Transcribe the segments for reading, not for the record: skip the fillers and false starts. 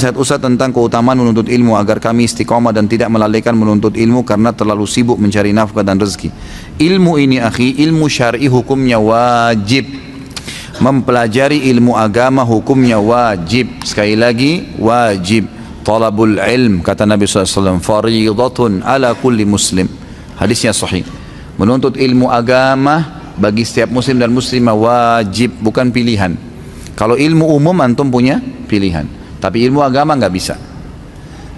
Nasihat Ustaz tentang keutamaan menuntut ilmu agar kami istiqomah dan tidak melalaikan menuntut ilmu karena terlalu sibuk mencari nafkah dan rezeki. Ilmu ini akhi, ilmu syar'i hukumnya wajib. Mempelajari ilmu agama hukumnya wajib. Sekali lagi wajib. Talabul ilm kata Nabi SAW, faridatun ala kulli muslim. Hadisnya sahih. Menuntut ilmu agama bagi setiap muslim dan muslimah wajib, bukan pilihan. Kalau ilmu umum antum punya pilihan, tapi ilmu agama nggak bisa.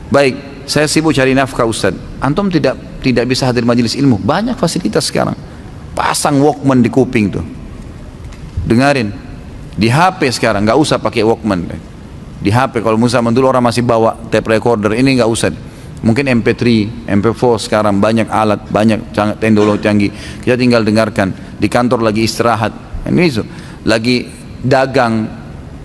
Baik, saya sibuk cari nafkah Ustaz. Antum tidak bisa hadir majelis ilmu. Banyak fasilitas sekarang. Pasang Walkman di kuping tuh, dengarin. Di HP sekarang nggak usah pakai Walkman. Di HP kalau zaman dulu orang masih bawa tape recorder, ini nggak usah. Mungkin MP3, MP4 sekarang banyak alat, banyak teknologi canggih. Kita tinggal dengarkan. Di kantor lagi istirahat, ini itu. Lagi dagang,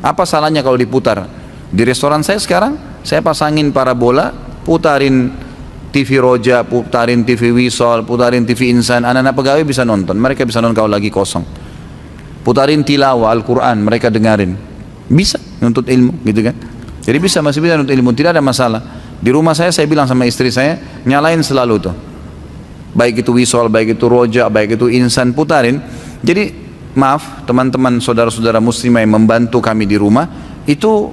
apa salahnya kalau diputar? Di restoran saya sekarang, saya pasangin parabola, putarin TV Roja, putarin TV Wisol, putarin TV Insan, anak-anak pegawai bisa nonton, mereka bisa nonton kalau lagi kosong. Putarin tilawah Al-Quran, mereka dengarin. Bisa nuntut ilmu, gitu kan? Jadi masih bisa nuntut ilmu, tidak ada masalah. Di rumah saya bilang sama istri saya, nyalain selalu tuh. Baik itu Wisol, baik itu Roja, baik itu Insan, putarin. Jadi maaf teman-teman saudara-saudara muslimah yang membantu kami di rumah, itu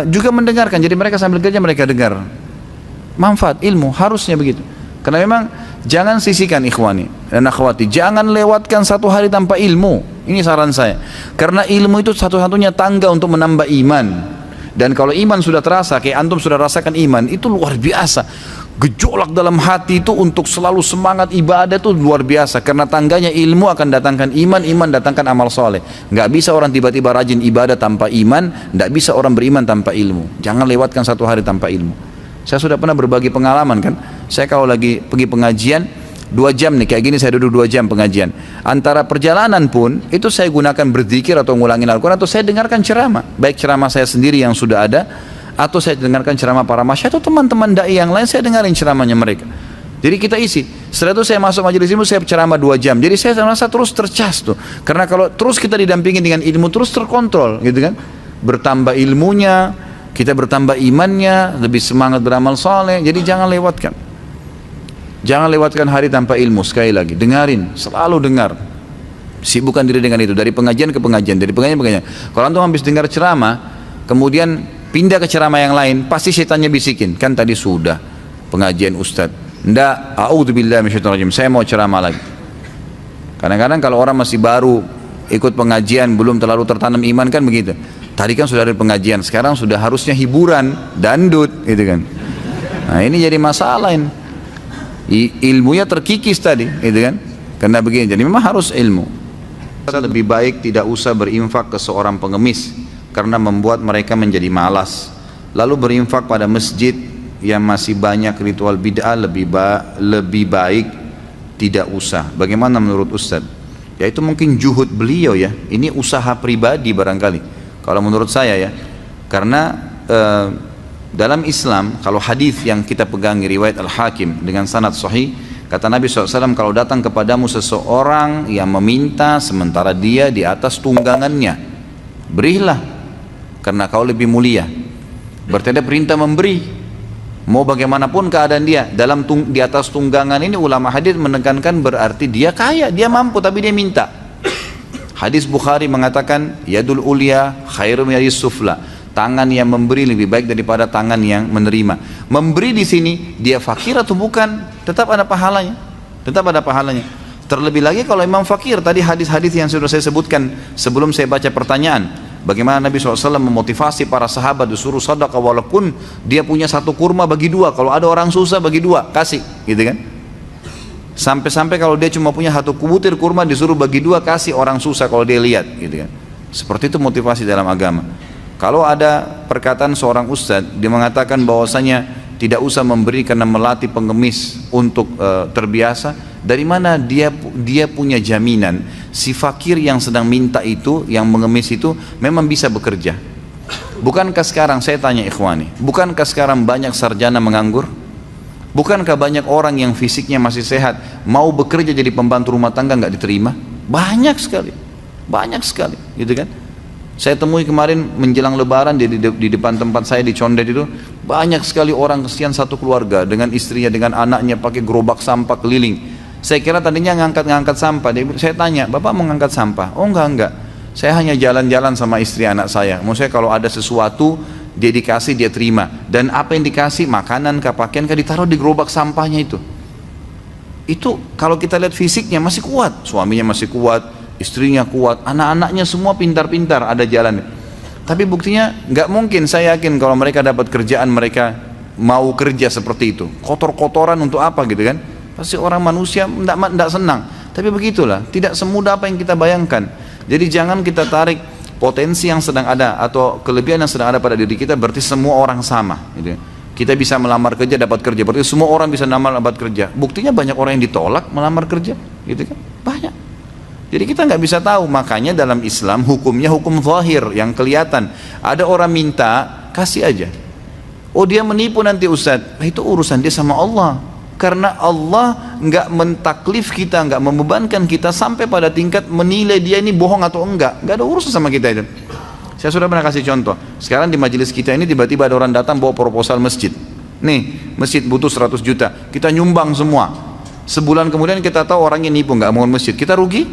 juga mendengarkan. Jadi mereka sambil kerja mereka dengar. Manfaat ilmu harusnya begitu. Karena memang jangan sisihkan ikhwani dan akhwati, jangan lewatkan satu hari tanpa ilmu. Ini saran saya. Karena ilmu itu satu-satunya tangga untuk menambah iman. Dan kalau iman sudah terasa, kayak antum sudah rasakan iman, itu luar biasa. Gejolak dalam hati itu untuk selalu semangat ibadah itu luar biasa. Karena tangganya ilmu akan datangkan iman, iman datangkan amal soleh. Nggak bisa orang tiba-tiba rajin ibadah tanpa iman, nggak bisa orang beriman tanpa ilmu. Jangan lewatkan satu hari tanpa ilmu. Saya sudah pernah berbagi pengalaman kan. Saya kalau lagi pergi pengajian 2 jam nih, kayak gini saya duduk 2 jam pengajian. Antara perjalanan pun itu saya gunakan berzikir atau ngulangin Al-Quran, atau saya dengarkan ceramah. Baik ceramah saya sendiri yang sudah ada, atau saya dengarkan ceramah para masyayikh atau teman-teman dai yang lain, saya dengarin ceramahnya mereka. Jadi kita isi. Setelah itu saya masuk majelis ilmu, saya ceramah 2 jam. Jadi saya merasa terus tercas tuh. Karena kalau terus kita didampingi dengan ilmu, terus terkontrol, gitu kan? Bertambah ilmunya, kita bertambah imannya, lebih semangat beramal soleh. Jadi jangan lewatkan. Jangan lewatkan hari tanpa ilmu. Sekali lagi, dengarin, selalu dengar. Sibukkan diri dengan itu, dari pengajian ke pengajian, dari pengajian ke pengajian. Kalau antum habis dengar ceramah, kemudian pindah ke ceramah yang lain, pasti setannya bisikin, kan tadi sudah pengajian Ustaz. Ndak, a'udzubillahi minasyaitonirrajim, saya mau ceramah lagi. Kadang-kadang kalau orang masih baru ikut pengajian, belum terlalu tertanam iman kan begitu. Tadi kan sudah ada pengajian, sekarang sudah harusnya hiburan, dandut, gitu kan. Nah ini jadi masalah ini. Ilmunya terkikis tadi, gitu kan. Karena begini, jadi memang harus ilmu. Lebih baik tidak usah berinfak ke seorang pengemis, karena membuat mereka menjadi malas. Lalu berinfak pada masjid yang masih banyak ritual bid'ah, lebih baik tidak usah. Bagaimana menurut Ustaz? Ya itu mungkin juhud beliau ya. Ini usaha pribadi barangkali. Kalau menurut saya ya. Karena dalam Islam, kalau hadis yang kita pegangi riwayat Al-Hakim dengan sanad sahih, kata Nabi SAW, kalau datang kepadamu seseorang yang meminta sementara dia di atas tunggangannya, berilah, karena kau lebih mulia. Berarti ada perintah memberi, mau bagaimanapun keadaan dia. Di atas tunggangan ini ulama hadis menekankan berarti dia kaya, dia mampu, tapi dia minta. Hadis Bukhari mengatakan, yadul ulia khairum yadis sufla. Tangan yang memberi lebih baik daripada tangan yang menerima. Memberi di sini, dia fakir atau bukan, tetap ada pahalanya. Tetap ada pahalanya. Terlebih lagi kalau imam fakir, tadi hadis-hadis yang sudah saya sebutkan sebelum saya baca pertanyaan, bagaimana Nabi SAW memotivasi para sahabat disuruh sedekah walaupun dia punya 1 kurma bagi 2, kalau ada orang susah bagi 2, kasih, gitu kan. Sampai-sampai kalau dia cuma punya 1 butir kurma disuruh bagi 2, kasih orang susah kalau dia lihat, gitu kan. Seperti itu motivasi dalam agama. Kalau ada perkataan seorang ustadz, dia mengatakan bahwasanya tidak usah memberi karena melatih pengemis untuk terbiasa. Dari mana dia punya jaminan si fakir yang sedang minta itu, yang mengemis itu memang bisa bekerja? Bukankah sekarang, saya tanya ikhwani, bukankah sekarang banyak sarjana menganggur? Bukankah banyak orang yang fisiknya masih sehat mau bekerja jadi pembantu rumah tangga nggak diterima? Banyak sekali, gitu kan? Saya temui kemarin menjelang lebaran di depan tempat saya di Condet itu, banyak sekali orang, kesian satu keluarga dengan istrinya, dengan anaknya pakai gerobak sampah keliling. Saya kira tadinya ngangkat sampah. Saya tanya, Bapak mau ngangkat sampah? Oh enggak. Saya hanya jalan-jalan sama istri anak saya. Maksudnya kalau ada sesuatu dia dikasih, dia terima. Dan apa yang dikasih, makanan kah, pakaian kah, ditaruh di gerobak sampahnya itu. Itu kalau kita lihat fisiknya masih kuat, suaminya masih kuat, istrinya kuat, anak-anaknya semua pintar-pintar, ada jalan. Tapi buktinya nggak mungkin, saya yakin kalau mereka dapat kerjaan, mereka mau kerja seperti itu. Kotor-kotoran untuk apa gitu kan? Pasti orang manusia tidak senang. Tapi begitulah, tidak semudah apa yang kita bayangkan. Jadi jangan kita tarik potensi yang sedang ada atau kelebihan yang sedang ada pada diri kita berarti semua orang sama gitu. Kita bisa melamar kerja, dapat kerja, berarti semua orang bisa dapat kerja. Buktinya banyak orang yang ditolak melamar kerja gitu kan, banyak. Jadi kita nggak bisa tahu. Makanya dalam Islam hukumnya hukum zahir yang kelihatan. Ada orang minta, kasih aja. Oh dia menipu nanti Ustadz, itu urusan dia sama Allah. Karena Allah nggak mentaklif kita, nggak membebankan kita sampai pada tingkat menilai dia ini bohong atau enggak. Nggak ada urusan sama kita itu. Saya sudah pernah kasih contoh. Sekarang di majelis kita ini tiba-tiba ada orang datang bawa proposal masjid. Nih, masjid butuh 100 juta. Kita nyumbang semua. Sebulan kemudian kita tahu orangnya nipu, nggak mau masjid. Kita rugi?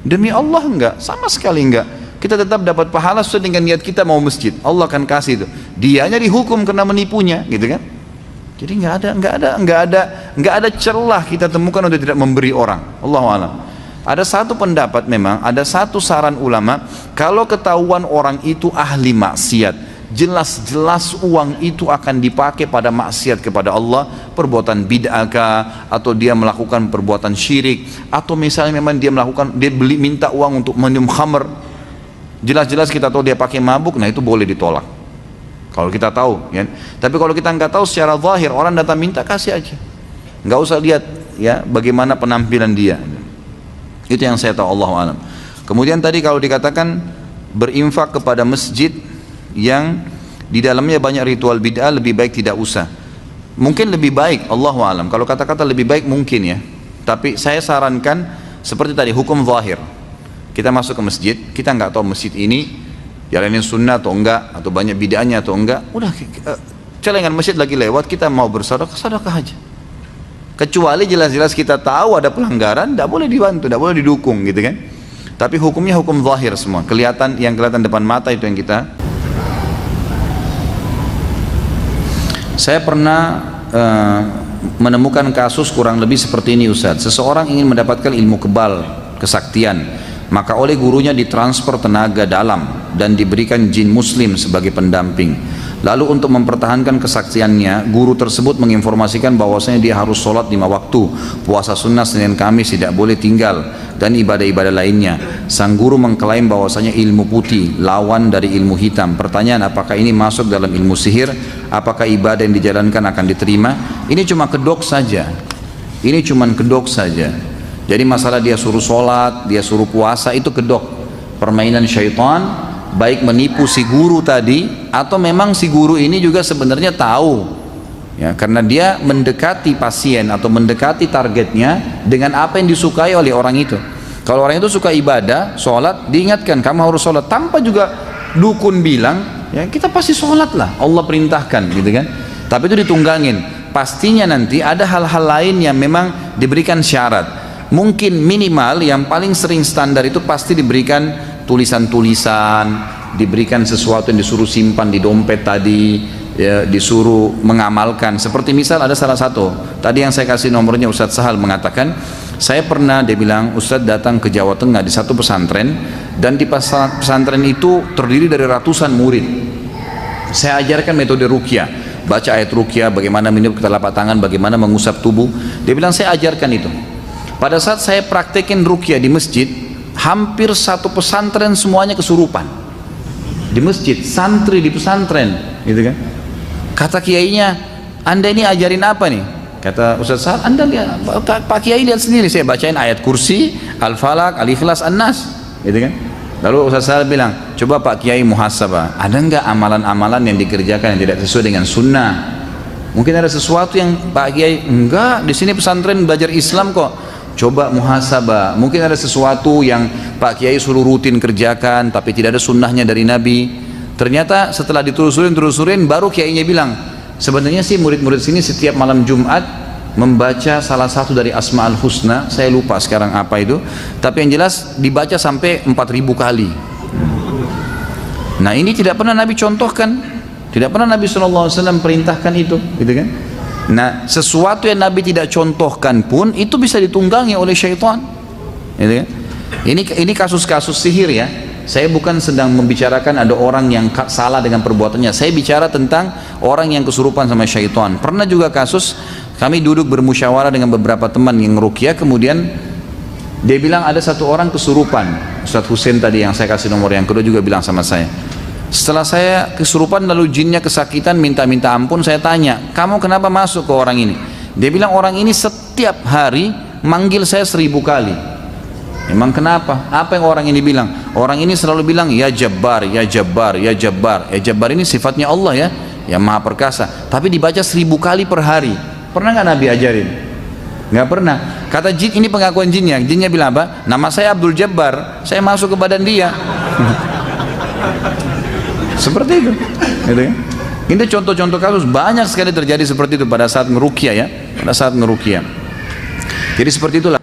Demi Allah enggak, sama sekali enggak. Kita tetap dapat pahala sesuai dengan niat kita mau masjid. Allah akan kasih itu. Dianya dihukum karena menipunya, gitu kan? Jadi nggak ada celah kita temukan untuk tidak memberi orang. Allahu a'lam. Ada satu pendapat memang, ada satu saran ulama, kalau ketahuan orang itu ahli maksiat, jelas-jelas uang itu akan dipakai pada maksiat kepada Allah, perbuatan bid'ah atau dia melakukan perbuatan syirik, atau misalnya memang dia minta uang untuk minum khamr, jelas-jelas kita tahu dia pakai mabuk, nah itu boleh ditolak kalau kita tahu ya. Tapi kalau kita nggak tahu secara zahir, orang datang minta, kasih aja, nggak usah lihat ya bagaimana penampilan dia. Itu yang saya tahu, Allahu a'lam. Kemudian tadi kalau dikatakan berinfak kepada masjid yang di dalamnya banyak ritual bid'ah, lebih baik tidak usah. Mungkin lebih baik, Allahu a'lam. Kalau kata-kata lebih baik mungkin ya. Tapi saya sarankan seperti tadi, hukum zahir. Kita masuk ke masjid, kita nggak tahu masjid ini jalanin sunnah atau enggak, atau banyak bid'ahnya atau enggak. Udah celengan masjid lagi lewat, kita mau bersedekah, sedekah aja. Kecuali jelas-jelas kita tahu ada pelanggaran, tidak boleh dibantu, tidak boleh didukung gitu kan. Tapi hukumnya hukum zahir semua, kelihatan, yang kelihatan depan mata itu yang kita. Saya pernah menemukan kasus kurang lebih seperti ini Ustaz. Seseorang ingin mendapatkan ilmu kebal, kesaktian, maka oleh gurunya ditransfer tenaga dalam dan diberikan jin muslim sebagai pendamping. Lalu untuk mempertahankan kesaktiannya, guru tersebut menginformasikan bahwasanya dia harus sholat 5 waktu, puasa sunnah Senin Kamis tidak boleh tinggal, dan ibadah-ibadah lainnya. Sang guru mengklaim bahwasanya ilmu putih lawan dari ilmu hitam. Pertanyaan, apakah ini masuk dalam ilmu sihir? Apakah ibadah yang dijalankan akan diterima? Ini cuma kedok saja. Ini cuma kedok saja. Jadi masalah dia suruh sholat, dia suruh puasa, itu kedok, permainan syaitan. Baik menipu si guru tadi, atau memang si guru ini juga sebenarnya tahu ya, karena dia mendekati pasien atau mendekati targetnya dengan apa yang disukai oleh orang itu. Kalau orang itu suka ibadah, sholat, diingatkan kamu harus sholat, tanpa juga dukun bilang ya, kita pasti sholat lah, Allah perintahkan gitu kan. Tapi itu ditunggangin, pastinya nanti ada hal-hal lain yang memang diberikan syarat. Mungkin minimal yang paling sering standar itu pasti diberikan tulisan-tulisan, diberikan sesuatu yang disuruh simpan di dompet tadi ya, disuruh mengamalkan. Seperti misal ada salah satu tadi yang saya kasih nomornya, Ustadz Sahal mengatakan, saya pernah, dia bilang, Ustadz datang ke Jawa Tengah di satu pesantren, dan di pesantren itu terdiri dari ratusan murid. Saya ajarkan metode ruqyah, baca ayat ruqyah, bagaimana meniup ke telapak tangan, bagaimana mengusap tubuh. Dia bilang saya ajarkan itu. Pada saat saya praktekin ruqyah di masjid, hampir satu pesantren semuanya kesurupan di masjid, santri di pesantren gitu kan. Kata kiainya, Anda ini ajarin apa nih? Kata Ustaz Sahal, Anda lihat, Pak Kiai lihat sendiri, saya bacain ayat kursi, Al-Falaq, Al-Ikhlas, An-Nas gitu kan. Lalu Ustaz Sahal bilang, coba Pak Kiai muhasabah, ada enggak amalan-amalan yang dikerjakan yang tidak sesuai dengan sunnah? Mungkin ada sesuatu yang Pak Kiai, enggak, di sini pesantren belajar Islam kok. Coba muhasabah. Mungkin ada sesuatu yang Pak Kiai suruh rutin kerjakan, tapi tidak ada sunnahnya dari Nabi. Ternyata setelah ditelusurin baru kiainya bilang, sebenarnya sih murid-murid sini setiap malam Jumat membaca salah satu dari Asma'ul Husna, saya lupa sekarang apa itu, tapi yang jelas dibaca sampai 4.000 kali. Nah ini tidak pernah Nabi contohkan, tidak pernah Nabi SAW perintahkan itu, gitu kan? Nah sesuatu yang Nabi tidak contohkan pun itu bisa ditunggangi oleh syaitan, gitu kan? Ini kasus-kasus sihir ya. Saya bukan sedang membicarakan ada orang yang salah dengan perbuatannya. Saya bicara tentang orang yang kesurupan sama syaitan. Pernah juga kasus kami duduk bermusyawarah dengan beberapa teman yang ruqyah, kemudian dia bilang ada satu orang kesurupan. Ustadz Hussein tadi yang saya kasih nomor yang kedua juga bilang sama saya. Setelah saya kesurupan lalu jinnya kesakitan minta-minta ampun, saya tanya, kamu kenapa masuk ke orang ini? Dia bilang orang ini setiap hari manggil saya 1000 kali. Emang kenapa? Apa yang orang ini bilang? Orang ini selalu bilang ya Jabbar, ya Jabbar, ya Jabbar. Ya Jabbar ini sifatnya Allah ya, yang Maha Perkasa. Tapi dibaca 1000 kali per hari. Pernah nggak Nabi ajarin? Nggak pernah. Kata jin, ini pengakuan jinnya. Jinnya bilang apa? Nama saya Abdul Jabbar. Saya masuk ke badan dia. Seperti itu, gitu ya. Ini contoh-contoh kasus banyak sekali terjadi seperti itu pada saat ngeruqyah ya, pada saat ngeruqyah. Jadi seperti itulah.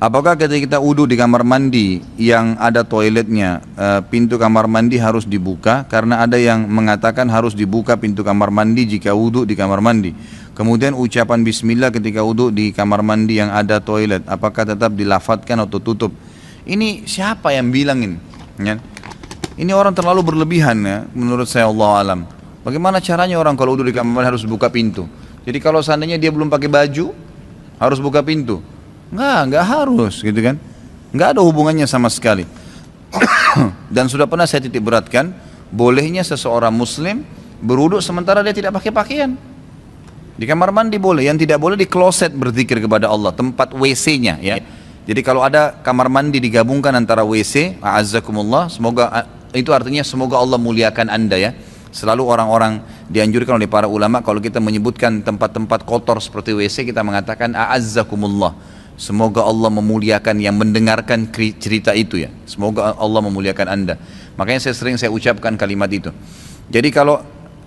Apakah ketika kita wudu di kamar mandi yang ada toiletnya, pintu kamar mandi harus dibuka? Karena ada yang mengatakan harus dibuka pintu kamar mandi jika wudu di kamar mandi. Kemudian ucapan bismillah ketika wudu di kamar mandi yang ada toilet, apakah tetap dilafadzkan atau tutup? Ini siapa yang bilangin? Ya? Ini orang terlalu berlebihan ya, menurut saya Allah alam. Bagaimana caranya orang kalau udah di kamar mandi harus buka pintu? Jadi kalau seandainya dia belum pakai baju, harus buka pintu? Enggak harus gitu kan. Enggak ada hubungannya sama sekali. Dan sudah pernah saya titik beratkan, bolehnya seseorang muslim berwudu sementara dia tidak pakai pakaian. Di kamar mandi boleh, yang tidak boleh di kloset berzikir kepada Allah, tempat WC-nya ya. Jadi kalau ada kamar mandi digabungkan antara WC, a'azzakumullah, semoga itu artinya semoga Allah muliakan Anda ya. Selalu orang-orang dianjurkan oleh para ulama kalau kita menyebutkan tempat-tempat kotor seperti WC, kita mengatakan a'azzakumullah. Semoga Allah memuliakan yang mendengarkan cerita itu ya. Semoga Allah memuliakan Anda. Makanya saya ucapkan kalimat itu. Jadi kalau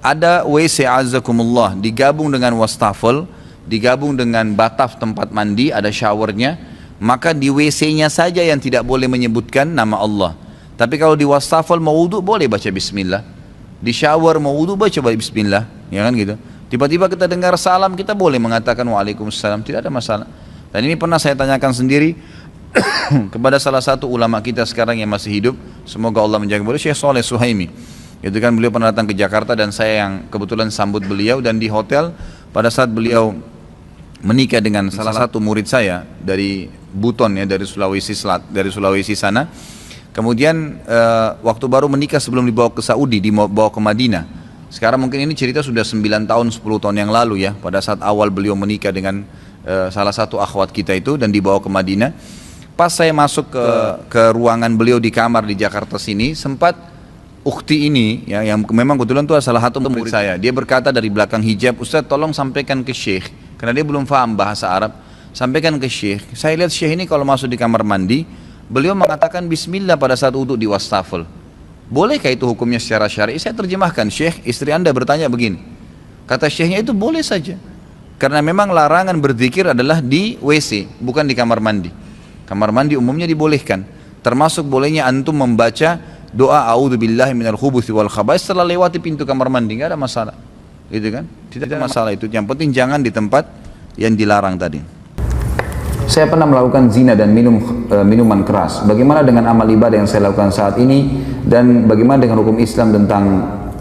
ada WC a'azzakumullah digabung dengan wastafel, digabung dengan bataf tempat mandi, ada showernya, maka di WC-nya saja yang tidak boleh menyebutkan nama Allah. Tapi kalau di wastafel mau wudu boleh baca bismillah. Di shower mau wudu baca bismillah, ya kan gitu. Tiba-tiba kita dengar salam, kita boleh mengatakan waalaikumsalam, tidak ada masalah. Dan ini pernah saya tanyakan sendiri kepada salah satu ulama kita sekarang yang masih hidup, semoga Allah menjaga beliau, Syekh Saleh Suhaimi. Itu kan beliau pernah datang ke Jakarta dan saya yang kebetulan sambut beliau, dan di hotel pada saat beliau menikah dengan salah satu murid saya dari Buton ya, dari Sulawesi sana. Kemudian waktu baru menikah sebelum dibawa ke Saudi, dibawa ke Madinah. Sekarang mungkin ini cerita sudah 9 tahun, 10 tahun yang lalu ya, pada saat awal beliau menikah dengan salah satu akhwat kita itu dan dibawa ke Madinah. Pas saya masuk ke ruangan beliau di kamar di Jakarta sini, sempat ukhti ini ya, yang memang kebetulan itu salah satu murid saya, dia berkata dari belakang hijab, Ustaz tolong sampaikan ke Syekh, karena dia belum paham bahasa Arab, sampaikan ke Syekh, saya lihat Syekh ini kalau masuk di kamar mandi, beliau mengatakan bismillah pada saat wudu di wastafel. Bolehkah itu hukumnya secara syar'i? Saya terjemahkan, Syekh, istri Anda bertanya begini. Kata Syekhnya itu boleh saja. Karena memang larangan berzikir adalah di WC, bukan di kamar mandi. Kamar mandi umumnya dibolehkan. Termasuk bolehnya antum membaca doa a'udzubillahi minal khubuthi wal khaba'is setelah lewati pintu kamar mandi, enggak ada masalah. Gitu kan? Tidak ada masalah itu. Yang penting jangan di tempat yang dilarang tadi. Saya pernah melakukan zina dan minuman keras. Bagaimana dengan amal ibadah yang saya lakukan saat ini, dan bagaimana dengan hukum Islam tentang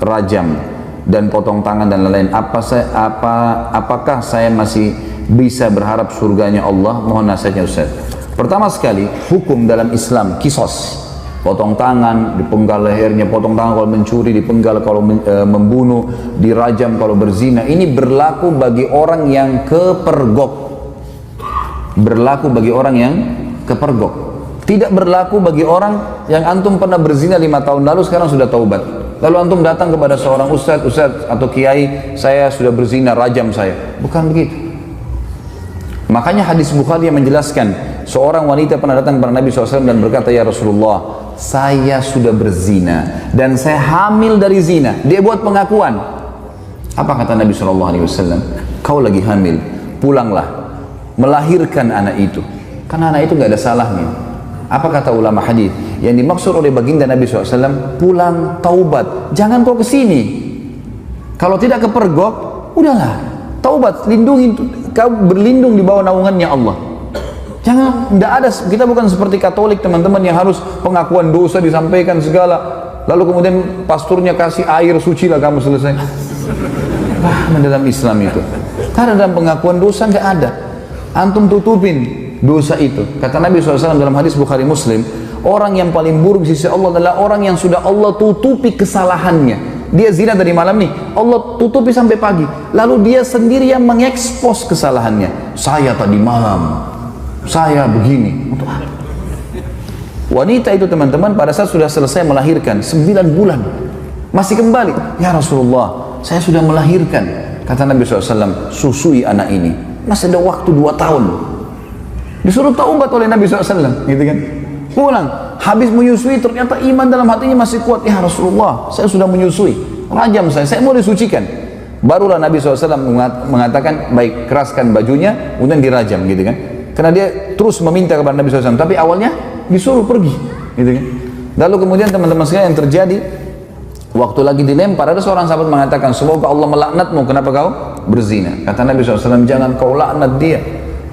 rajam dan potong tangan dan lain-lain? Apakah saya masih bisa berharap surganya Allah? Mohon nasihatnya Ustaz. Pertama sekali, hukum dalam Islam kisos. Potong tangan, dipenggal lehernya, potong tangan kalau mencuri, dipenggal kalau membunuh, dirajam kalau berzina. Ini berlaku bagi orang yang kepergok. Berlaku bagi orang yang kepergok. Tidak berlaku bagi orang yang antum pernah berzina 5 tahun lalu, sekarang sudah taubat. Lalu antum datang kepada seorang ustaz atau kiai, saya sudah berzina, rajam saya. Bukan begitu. Makanya hadis Bukhari yang menjelaskan, seorang wanita pernah datang kepada Nabi SAW dan berkata, ya Rasulullah, saya sudah berzina dan saya hamil dari zina. Dia buat pengakuan. Apa kata Nabi SAW? Kau lagi hamil, pulanglah, melahirkan anak itu. Karena anak itu gak ada salahnya. Apa kata ulama hadis? Yang dimaksud oleh baginda Nabi SAW, pulang taubat. Jangan kau kesini. Kalau tidak kepergok, udahlah, taubat, lindungi, kau berlindung di bawah naungannya Allah. Jangan, tidak ada, kita bukan seperti Katolik teman-teman yang harus pengakuan dosa disampaikan segala, lalu kemudian pasturnya kasih air suci lah kamu selesai. Wah, dalam Islam itu, karena dalam pengakuan dosa nggak ada, antum tutupin dosa itu. Kata Nabi SAW dalam hadis Bukhari Muslim, orang yang paling buruk di sisi Allah adalah orang yang sudah Allah tutupi kesalahannya. Dia zina dari malam nih, Allah tutupi sampai pagi, lalu dia sendiri yang mengekspos kesalahannya. Saya tadi malam, saya begini. Untuk apa? Wanita itu teman-teman pada saat sudah selesai melahirkan 9 bulan masih kembali, ya Rasulullah, saya sudah melahirkan. Kata Nabi SAW, susui anak ini, masih ada waktu 2 tahun. Disuruh taubat oleh Nabi SAW, gitu kan? Pulang, habis menyusui ternyata iman dalam hatinya masih kuat. Ya Rasulullah, saya sudah menyusui, rajam saya mau disucikan. Barulah Nabi SAW mengatakan, baik, keraskan bajunya, kemudian dirajam, gitu kan? Karena dia terus meminta kepada Nabi SAW, tapi awalnya disuruh pergi, gitu kan? Lalu kemudian teman-teman sekalian yang terjadi, waktu lagi dilempar, ada seorang sahabat mengatakan, semoga Allah melaknatmu, kenapa kau berzina? Kata Nabi SAW, jangan kau laknat dia,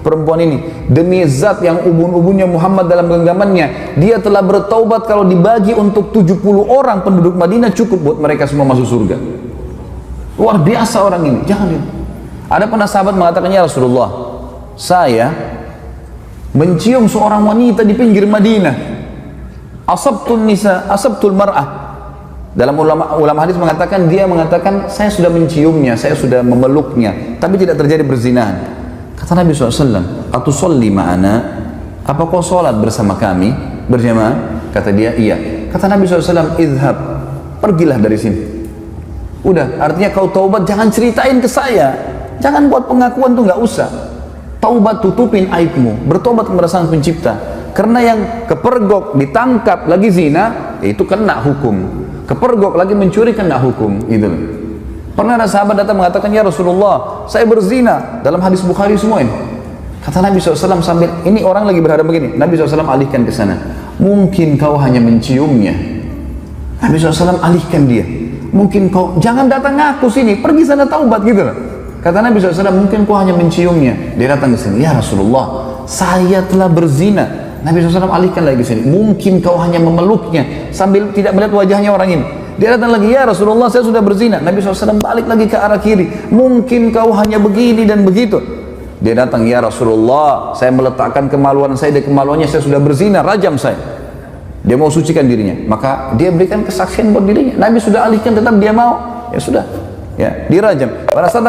perempuan ini, demi zat yang ubun-ubunnya Muhammad dalam genggamannya, dia telah bertaubat, kalau dibagi untuk 70 orang penduduk Madinah cukup buat mereka semua masuk surga. Luar biasa orang ini, jangan lihat. Ada pernah sahabat mengatakan, ya Rasulullah, saya mencium seorang wanita di pinggir Madinah, asabtul nisa, asabtul mar'ah. Dalam ulama hadis mengatakan, dia mengatakan, saya sudah menciumnya, saya sudah memeluknya, tapi tidak terjadi perzinahan. Kata Nabi SAW, atusolli ma'ana, apa kau sholat bersama kami berjamaah? Kata dia, iya. Kata Nabi SAW, idhab, pergilah dari sini. Udah, artinya kau taubat, jangan ceritain ke saya, jangan buat pengakuan tuh, nggak usah. Taubat, tutupin aibmu, bertobat kepada Sang Pencipta. Karena yang kepergok, ditangkap lagi zina, itu kena hukum. Kepergok lagi mencuri, kena hukum, gitu. Pernah ada sahabat datang mengatakan, ya Rasulullah, saya berzina, dalam hadis Bukhari semua ini. Kata Nabi SAW sambil, ini orang lagi berhadap begini, Nabi SAW alihkan ke sana, mungkin kau hanya menciumnya. Nabi SAW alihkan dia, mungkin kau, jangan datang ngaku sini, pergi sana taubat, gitu loh. Kata Nabi SAW, mungkin kau hanya menciumnya. Dia datang ke sini, ya Rasulullah, saya telah berzina. Nabi SAW alihkan lagi ke sini, mungkin kau hanya memeluknya, sambil tidak melihat wajahnya orang ini. Dia datang lagi, ya Rasulullah, saya sudah berzina. Nabi SAW balik lagi ke arah kiri, mungkin kau hanya begini dan begitu. Dia datang, ya Rasulullah, saya meletakkan kemaluan saya dan kemaluannya, saya sudah berzina, rajam saya. Dia mau sucikan dirinya, maka dia berikan kesaksian buat dirinya. Nabi sudah alihkan, tetap dia mau, ya sudah, ya dirajam. Pada saat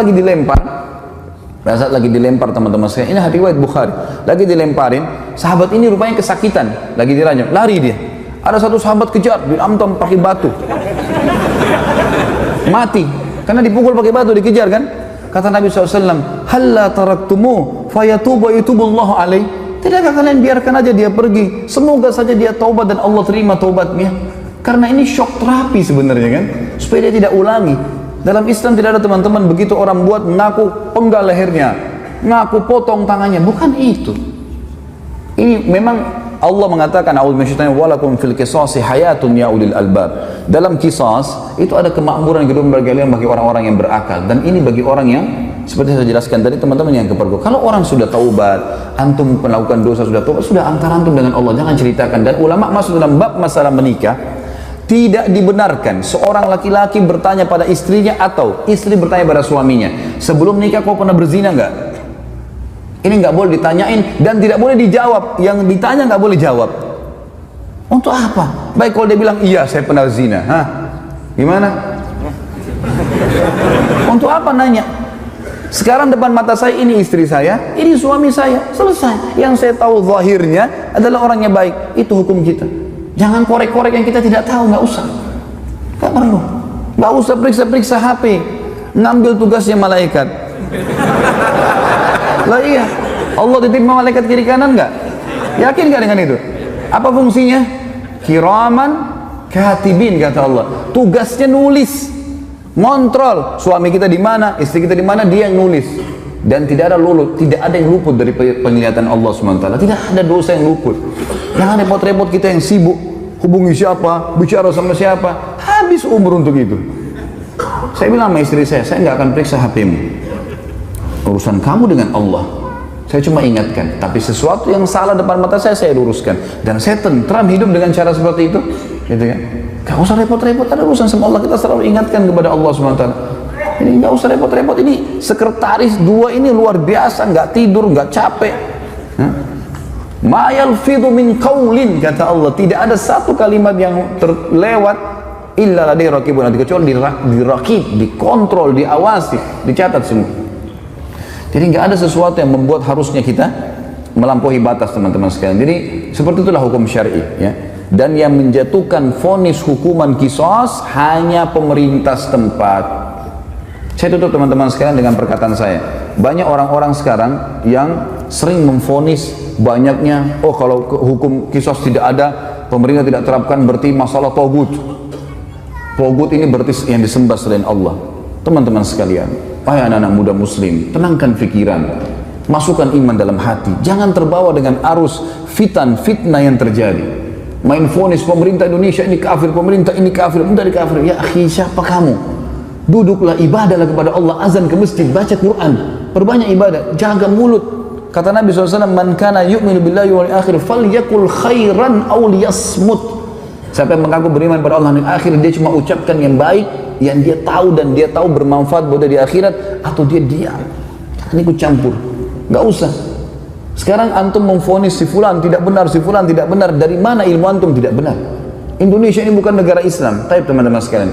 lagi dilempar, teman-teman saya, ini riwayat Bukhari, lagi dilemparin, sahabat ini rupanya kesakitan, lagi dirajam, lari dia. Ada satu sahabat kejar, diamtam pakai batu, mati karena dipukul pakai batu, dikejar kan. Kata Nabi SAW, halla taraktumu fayatubu yatubullahu alaih, tidakkah kalian biarkan aja dia pergi, semoga saja dia taubat dan Allah terima taubatnya. Karena ini shock terapi sebenarnya kan, supaya dia tidak ulangi. Dalam Islam tidak ada teman-teman, begitu orang buat ngaku penggal lehernya, ngaku potong tangannya, bukan itu. Ini memang Allah mengatakan, a'udzu minasyaitonir walakum fil qisasi hayatun ya ulil albab. Dalam kisas itu ada kemakmuran hidup bagi orang-orang yang berakal, dan ini bagi orang yang seperti saya jelaskan tadi, teman-teman yang kepergok. Kalau orang sudah taubat, antum melakukan dosa sudah taubat, sudah antara antum dengan Allah, jangan ceritakan. Dan ulama masuk dalam bab masalah menikah, tidak dibenarkan seorang laki-laki bertanya pada istrinya atau istri bertanya pada suaminya, sebelum nikah kau pernah berzina enggak? Ini nggak boleh ditanyain dan tidak boleh dijawab. Yang ditanya nggak boleh jawab. Untuk apa? Baik kalau dia bilang, iya saya pernah zina. Hah? Gimana? Untuk apa nanya? Sekarang depan mata saya, ini istri saya, ini suami saya. Selesai. Yang saya tahu zahirnya adalah orangnya baik. Itu hukum kita. Jangan korek-korek yang kita tidak tahu, nggak usah. Nggak perlu. Nggak usah periksa-periksa HP. Ngambil tugasnya malaikat. Lah iya, Allah titip malaikat kiri kanan nggak? Yakin nggak dengan itu? Apa fungsinya? Kiraman katibin kata Allah. Tugasnya nulis, ngontrol suami kita di mana, istri kita di mana, dia yang nulis. Dan tidak ada yang luput dari penglihatan Allah SWT. Tidak ada dosa yang luput. Jangan repot-repot kita yang sibuk hubungi siapa, bicara sama siapa, habis umur untuk itu. Saya bilang sama istri saya nggak akan periksa HP-mu. Urusan kamu dengan Allah. Saya cuma ingatkan, tapi sesuatu yang salah depan mata saya luruskan. Dan saya tentram hidup dengan cara seperti itu, gitu kan? Gak usah repot-repot, ada urusan sama Allah, kita selalu ingatkan kepada Allah SWT. Ini gak usah repot-repot, ini sekretaris dua ini luar biasa, nggak tidur, nggak capek. Ma yalfidhu min qaulin kata Allah, tidak ada satu kalimat yang terlewat illa ladaihi raqibun atid, kecuali dirakib, dikontrol, diawasi, dicatat semua. Jadi nggak ada sesuatu yang membuat harusnya kita melampaui batas, teman-teman sekalian. Jadi seperti itulah hukum syar'i, ya. Dan yang menjatuhkan vonis hukuman qisas hanya pemerintah setempat. Saya tutup teman-teman sekalian dengan perkataan saya. Banyak orang-orang sekarang yang sering memvonis banyaknya, oh kalau hukum qisas tidak ada, pemerintah tidak terapkan, berarti masalah togut. Togut ini berarti yang disembah selain Allah. Teman-teman sekalian, wahai anak-anak muda muslim, tenangkan pikiran, masukkan iman dalam hati, jangan terbawa dengan arus fitnah yang terjadi. Main vonis pemerintah Indonesia ini kafir, pemerintah ini kafir, Ya akhi, siapa kamu? Duduklah, ibadahlah kepada Allah, azan ke masjid, baca Quran, perbanyak ibadah, jaga mulut. Kata Nabi SAW, man kana yu'minu billahi wal akhir falyakul khairan aw liyasmut. Siapa yang mengaku beriman pada Allah dan akhir, dia cuma ucapkan yang baik, yang dia tahu dan dia tahu bermanfaat buat dia di akhirat, atau dia diam. Jangan ikut campur, nggak usah. Sekarang antum memvonis si fulan tidak benar, si fulan tidak benar. Dari mana ilmu antum tidak benar? Indonesia ini bukan negara Islam. Tapi teman-teman sekalian,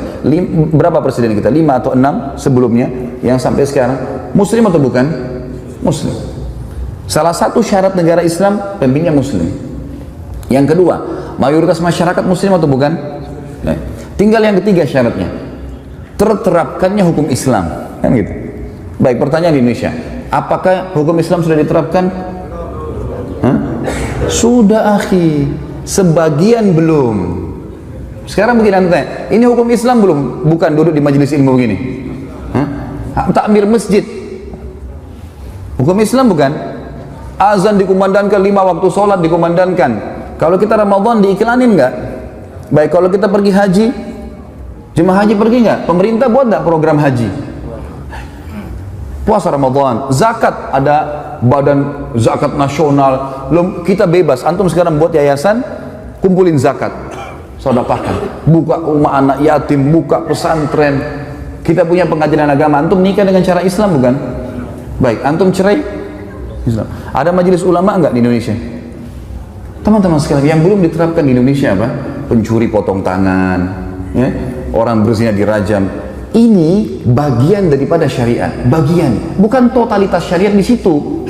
berapa presiden kita? 5 atau 6 sebelumnya yang sampai sekarang muslim atau bukan? Muslim. Salah satu syarat negara Islam, pemimpinnya muslim. Yang kedua, mayoritas masyarakat muslim atau bukan? Nah, tinggal yang ketiga syaratnya, terterapkannya hukum Islam, kan gitu. Baik, pertanyaan di Indonesia, apakah hukum Islam sudah diterapkan? Hah? Sudah akhi, sebagian belum. Sekarang begini anda tanya, ini hukum Islam belum? Bukan duduk di majelis ilmu begini. Hah? Takmir masjid, hukum Islam bukan? Azan dikumandangkan, 5 waktu sholat dikumandangkan. Kalau kita Ramadan diiklanin nggak? Baik, kalau kita pergi haji, jemaah haji pergi nggak? Pemerintah buat nggak program haji? Puasa Ramadan, zakat, ada badan zakat nasional, kita bebas. Antum sekarang buat yayasan, kumpulin zakat, sedekahkan, buka rumah anak yatim, buka pesantren. Kita punya pengajian agama, antum nikah dengan cara Islam bukan? Baik, antum cerai, Islam. Ada majelis ulama enggak di Indonesia? Teman-teman sekalian, yang belum diterapkan di Indonesia apa? Pencuri potong tangan, ya? Orang berzina dirajam. Ini bagian daripada syariat, bagian, bukan totalitas syariat di situ.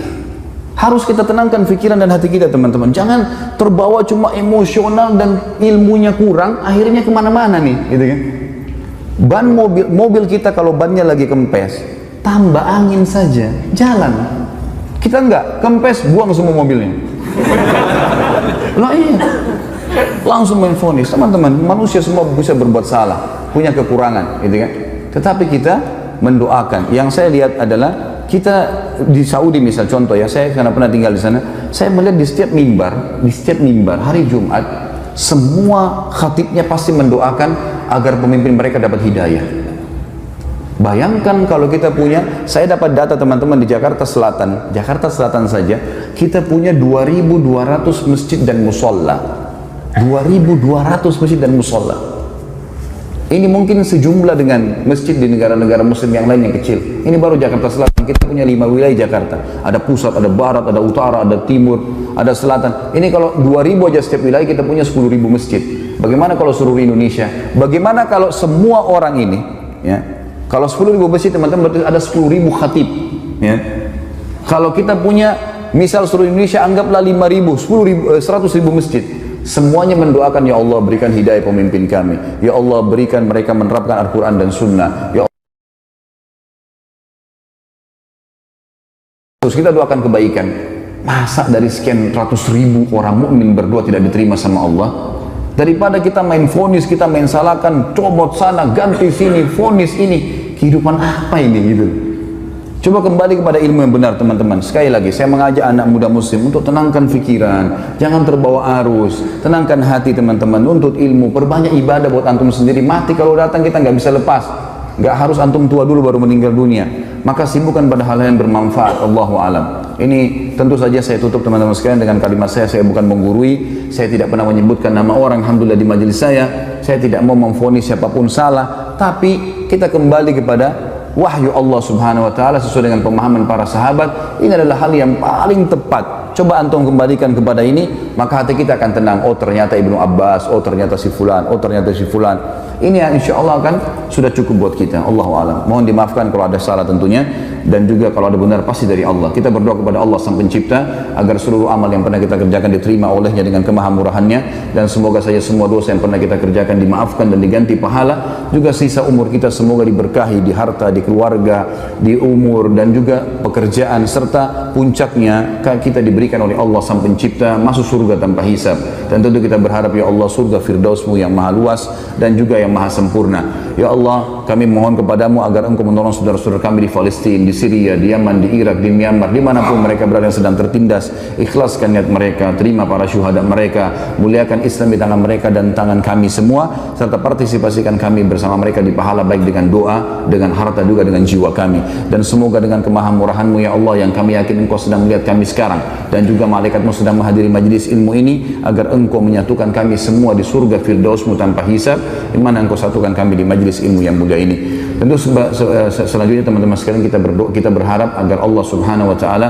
Harus kita tenangkan pikiran dan hati kita, teman-teman. Jangan terbawa cuma emosional dan ilmunya kurang, akhirnya kemana-mana nih, gitu kan? Ban mobil kita kalau bannya lagi kempes, tambah angin saja, jalan. Kita enggak, kempes, buang semua mobilnya. Lah iya, langsung main vonis. Teman-teman, manusia semua bisa berbuat salah, punya kekurangan, gitu kan? Tetapi kita mendoakan. Yang saya lihat adalah kita di Saudi misal contoh ya, saya karena pernah tinggal di sana, saya melihat di setiap mimbar hari Jumat, semua khatibnya pasti mendoakan agar pemimpin mereka dapat hidayah. Bayangkan kalau kita punya, saya dapat data teman-teman di Jakarta Selatan saja, kita punya 2.200 masjid dan musola. 2.200 masjid dan musola. Ini mungkin sejumlah dengan masjid di negara-negara muslim yang lain yang kecil. Ini baru Jakarta Selatan, kita punya 5 wilayah Jakarta. Ada pusat, ada barat, ada utara, ada timur, ada selatan. Ini kalau 2.000 aja setiap wilayah, kita punya 10.000 masjid. Bagaimana kalau seluruh Indonesia? Bagaimana kalau semua orang ini, ya, kalau 10.000 masjid teman-teman berarti ada 10.000 khatib, ya. Kalau kita punya misal seluruh Indonesia anggaplah 5.000, 100.000 masjid. Semuanya mendoakan, ya Allah berikan hidayah pemimpin kami, ya Allah berikan mereka menerapkan Al-Quran dan Sunnah, ya Allah. Terus kita doakan kebaikan. Masa dari sekian ratus ribu orang mukmin berdua tidak diterima sama Allah? Daripada kita main vonis, kita main salahkan, comot sana, ganti sini, vonis ini, kehidupan apa ini gitu? Coba kembali kepada ilmu yang benar teman-teman. Sekali lagi saya mengajak anak muda muslim untuk tenangkan pikiran, jangan terbawa arus, tenangkan hati teman-teman, nuntut ilmu, perbanyak ibadah buat antum sendiri. Mati kalau datang kita nggak bisa lepas, nggak harus antum tua dulu baru meninggal dunia. Maka sibukkan pada hal yang bermanfaat. Allahu alam. Ini tentu saja saya tutup teman-teman sekalian dengan kalimat saya bukan menggurui, saya tidak pernah menyebutkan nama orang alhamdulillah di majelis saya tidak mau memvonis siapapun salah, tapi kita kembali kepada wahyu Allah subhanahu wa ta'ala sesuai dengan pemahaman para sahabat. Ini adalah hal yang paling tepat. Coba antum kembalikan kepada ini, maka hati kita akan tenang. Oh ternyata Ibnu Abbas, oh ternyata si fulan, oh ternyata si fulan. Ini yang insya Allah kan sudah cukup buat kita. Allahu alam. Mohon dimaafkan kalau ada salah tentunya, dan juga kalau ada benar pasti dari Allah. Kita berdoa kepada Allah sang pencipta agar seluruh amal yang pernah kita kerjakan diterima olehnya dengan kemahamurahannya, dan semoga saja semua dosa yang pernah kita kerjakan dimaafkan dan diganti pahala. Juga sisa umur kita semoga diberkahi di harta, di keluarga, di umur, dan juga pekerjaan, serta puncaknya kita diberikan oleh Allah sang pencipta masuk surga tanpa hisab. Dan tentu kita berharap ya Allah surga firdausmu yang maha luas dan juga yang maha sempurna. Ya Allah, kami mohon kepadamu agar engkau menolong saudara-saudara kami di Palestina, di Syria, di Yaman, di Irak, di Myanmar, dimanapun mereka berada yang sedang tertindas. Ikhlaskan niat mereka, terima para syuhada mereka, muliakan Islam di tangan mereka dan tangan kami semua, serta partisipasikan kami bersama mereka di pahala baik dengan doa, dengan harta, juga dengan jiwa kami. Dan semoga dengan kemahamurahanmu ya Allah, yang kami yakin engkau sedang melihat kami sekarang, dan juga malaikatmu sedang menghadiri majlis ilmu ini, agar engkau menyatukan kami semua di surga firdausmu tanpa hisab, di mana engkau satukan kami di majlis ilmu yang mulia ini. Tentu selanjutnya teman-teman sekalian kita berdoa, kita berharap agar Allah subhanahu wa ta'ala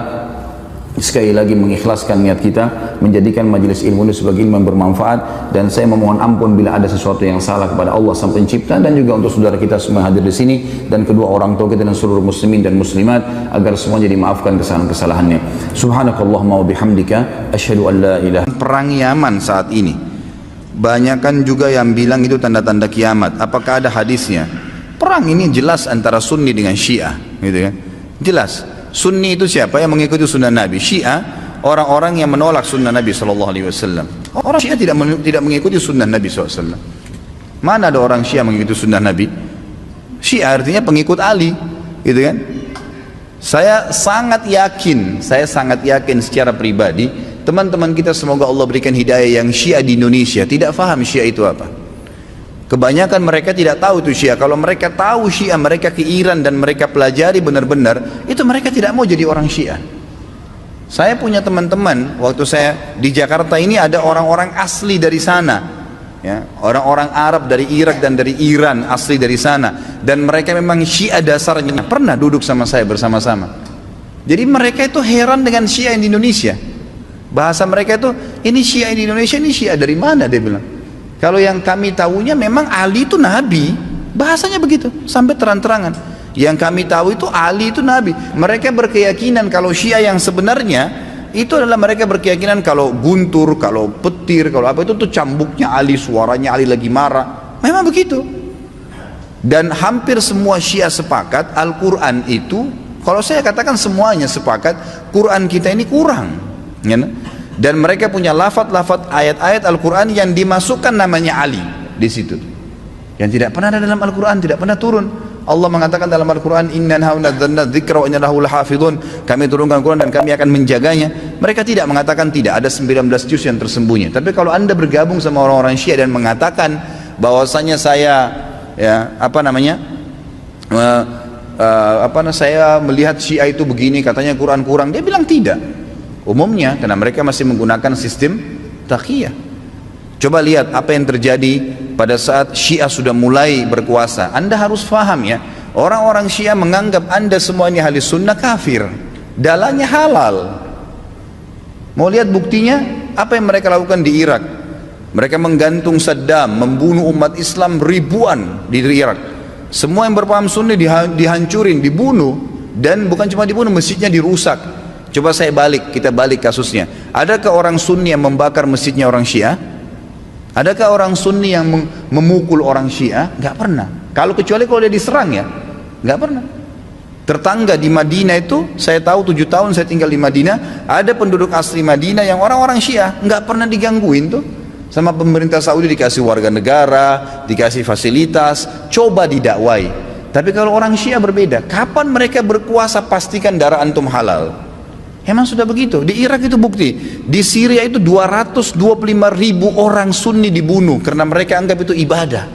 sekali lagi mengikhlaskan niat kita, menjadikan majelis ilmu ini sebagai ilmu yang bermanfaat. Dan saya memohon ampun bila ada sesuatu yang salah kepada Allah sang pencipta, dan juga untuk saudara kita semua hadir di sini, dan kedua orang tua kita dan seluruh muslimin dan muslimat, agar semuanya dimaafkan kesalahan-kesalahannya. Subhanakallahumma wa bihamdika asyhadu an la ilaha. Perang Yaman saat ini banyakan juga yang bilang itu tanda-tanda kiamat. Apakah ada hadisnya? Perang ini jelas antara Sunni dengan Syiah, gitu kan? Jelas. Sunni itu siapa? Yang mengikuti sunnah Nabi. Syiah orang-orang yang menolak sunnah Nabi SAW. Orang Syiah tidak mengikuti sunnah Nabi SAW. Mana ada orang Syiah mengikuti sunnah Nabi? Syiah artinya pengikut Ali, gitu kan? Saya sangat yakin secara pribadi, teman-teman kita semoga Allah berikan hidayah yang Syiah di Indonesia tidak faham Syiah itu apa. Kebanyakan mereka tidak tahu itu Syiah. Kalau mereka tahu Syiah, mereka ke Iran dan mereka pelajari benar-benar, itu mereka tidak mau jadi orang Syiah. Saya punya teman-teman, waktu saya di Jakarta ini ada orang-orang asli dari sana, ya, orang-orang Arab dari Irak dan dari Iran asli dari sana, dan mereka memang Syiah dasarnya. Pernah duduk sama saya bersama-sama. Jadi mereka itu heran dengan Syiah di Indonesia. Bahasa mereka itu, ini Syiah di Indonesia, ini Syiah dari mana, dia bilang. Kalau yang kami tahunya memang Ali itu Nabi, bahasanya begitu, sampai terang-terangan. Yang kami tahu itu Ali itu Nabi. Mereka berkeyakinan kalau Syiah yang sebenarnya itu adalah mereka berkeyakinan kalau guntur, kalau petir, kalau apa itu tuh cambuknya Ali, suaranya Ali lagi marah. Memang begitu. Dan hampir semua Syiah sepakat Al-Quran itu, kalau saya katakan semuanya sepakat, Quran kita ini kurang, ya. Dan mereka punya lafaz-lafaz ayat-ayat Al-Quran yang dimasukkan namanya Ali di situ, yang tidak pernah ada dalam Al-Quran, tidak pernah turun. Allah mengatakan dalam Al-Quran, Inna nazzalna dzikra wa inna lahu lahafidhun, kami turunkan Al-Quran dan kami akan menjaganya. Mereka tidak mengatakan tidak, ada 19 juz yang tersembunyi. Tapi kalau anda bergabung sama orang-orang Syiah dan mengatakan bahwasanya saya, ya, saya melihat Syiah itu begini, katanya Quran kurang, dia bilang tidak. Umumnya karena mereka masih menggunakan sistem taqiyah. Coba lihat apa yang terjadi pada saat Syiah sudah mulai berkuasa. Anda harus faham ya, orang-orang Syiah menganggap anda semua ini ahli sunnah kafir, dalahnya halal. Mau lihat buktinya? Apa yang mereka lakukan di Irak? Mereka menggantung Saddam, membunuh umat Islam ribuan di Irak. Semua yang berpaham Sunni dihancurin, dibunuh, dan bukan cuma dibunuh, masjidnya dirusak. Coba kita balik kasusnya. Adakah orang Sunni yang membakar masjidnya orang Syiah? Adakah orang Sunni yang memukul orang Syiah? Gak pernah. Kecuali kalau dia diserang, ya, gak pernah. Tetangga di Madinah itu, saya tahu 7 tahun saya tinggal di Madinah, ada penduduk asli Madinah yang orang-orang Syiah, nggak pernah digangguin tuh. Sama pemerintah Saudi dikasih warga negara, dikasih fasilitas, coba didakwai. Tapi kalau orang Syiah berbeda, kapan mereka berkuasa pastikan darah antum halal. Emang sudah begitu. Di Irak itu bukti. Di Syria itu 225 ribu orang Sunni dibunuh karena mereka anggap itu ibadah.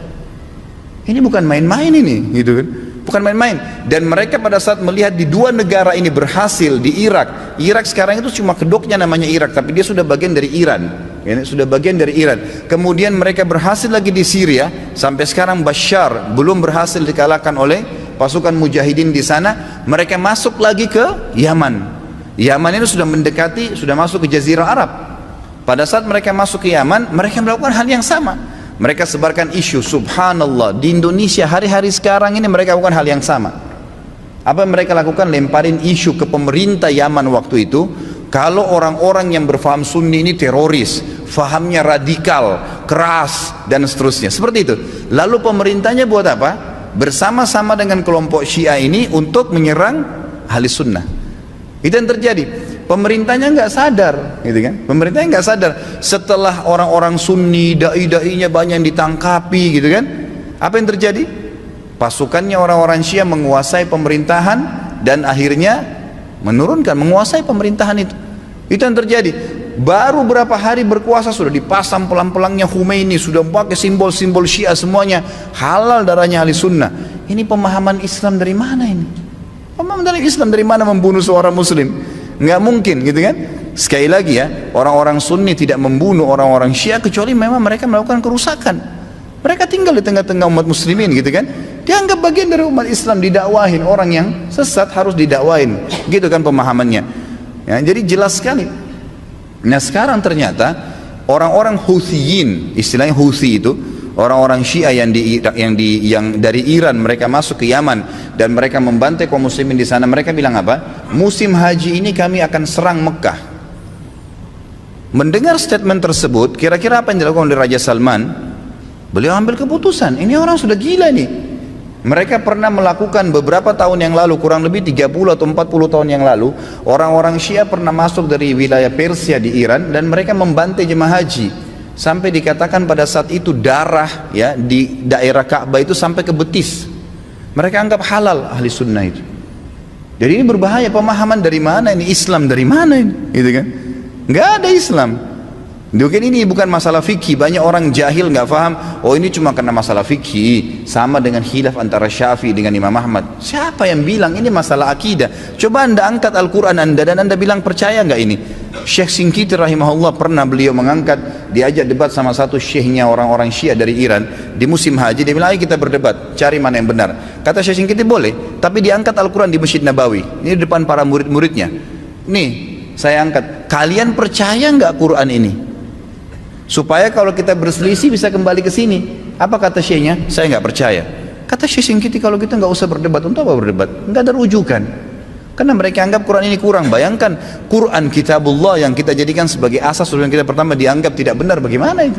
Ini bukan main-main ini, gitu kan? Bukan main-main. Dan mereka pada saat melihat di dua negara ini berhasil di Irak. Irak sekarang itu cuma kedoknya namanya Irak, tapi dia sudah bagian dari Iran. Ini sudah bagian dari Iran. Kemudian mereka berhasil lagi di Syria. Sampai sekarang Bashar belum berhasil dikalahkan oleh pasukan mujahidin di sana. Mereka masuk lagi ke Yaman. Yaman itu sudah mendekati, sudah masuk ke Jazirah Arab. Pada saat mereka masuk ke Yaman, mereka melakukan hal yang sama. Mereka sebarkan isu, subhanallah, di Indonesia hari-hari sekarang ini mereka lakukan hal yang sama. Apa yang mereka lakukan? Lemparin isu ke pemerintah Yaman waktu itu, kalau orang-orang yang berfaham Sunni ini teroris, fahamnya radikal, keras, dan seterusnya. Seperti itu. Lalu pemerintahnya buat apa? Bersama-sama dengan kelompok Syiah ini untuk menyerang ahli sunnah. Itu yang terjadi. Pemerintahnya nggak sadar, gitu kan? Pemerintahnya nggak sadar. Setelah orang-orang Sunni, dai-dainya banyak yang ditangkapi, gitu kan? Apa yang terjadi? Pasukannya orang-orang Syiah menguasai pemerintahan dan akhirnya menguasai pemerintahan itu. Itu yang terjadi. Baru berapa hari berkuasa sudah dipasang pelang-pelangnya Khomeini, sudah pakai simbol-simbol Syiah semuanya, halal darahnya ahli sunnah. Ini pemahaman Islam dari mana ini? Pemahaman dari Islam dari mana membunuh seorang muslim? Nggak mungkin, gitu kan? Sekali lagi ya, orang-orang Sunni tidak membunuh orang-orang Syiah kecuali memang mereka melakukan kerusakan. Mereka tinggal di tengah-tengah umat muslimin, gitu kan? Dianggap bagian dari umat Islam, didakwahin. Orang yang sesat harus didakwahin, gitu kan pemahamannya. Ya, jadi jelas sekali. Nah sekarang ternyata orang-orang Houtsiyin, istilahnya Houthi itu, orang-orang Syiah yang dari Iran mereka masuk ke Yaman dan mereka membantai kaum muslimin di sana. Mereka bilang apa? Musim haji ini kami akan serang Mekah. Mendengar statement tersebut, kira-kira apa yang dilakukan oleh Raja Salman? Beliau ambil keputusan, ini orang sudah gila nih. Mereka pernah melakukan beberapa tahun yang lalu, kurang lebih 30 atau 40 tahun yang lalu, orang-orang Syiah pernah masuk dari wilayah Persia di Iran dan mereka membantai jemaah haji. Sampai dikatakan pada saat itu darah ya di daerah Ka'bah itu sampai ke betis. Mereka anggap halal ahli sunnah itu. Jadi ini berbahaya. Pemahaman dari mana ini? Islam dari mana ini? Gitu kan? Nggak ada Islam. Mungkin ini bukan masalah fikih. Banyak orang jahil nggak paham. Oh ini cuma karena masalah fikih. Sama dengan khilaf antara Syafi'i dengan Imam Ahmad. Siapa yang bilang ini masalah akidah? Coba anda angkat Al-Quran anda dan anda bilang percaya nggak ini? Syekh Singkiti rahimahullah pernah beliau mengangkat, diajak debat sama satu syekhnya orang-orang Syiah dari Iran di musim haji. Dia bilang ayo kita berdebat, cari mana yang benar. Kata Syekh Singkiti boleh, tapi diangkat Al-Quran di Masjid Nabawi. Ini di depan para murid-muridnya. Nih saya angkat, kalian percaya nggak Quran ini? Supaya kalau kita berselisih bisa kembali ke sini. Apa kata syekhnya? Saya nggak percaya. Kata Syekh Singkiti kalau kita nggak usah berdebat. Untuk apa berdebat? Nggak ada rujukan. Karena mereka anggap Quran ini kurang. Bayangkan Quran kitabullah yang kita jadikan sebagai asas yang kita pertama dianggap tidak benar. Bagaimana itu?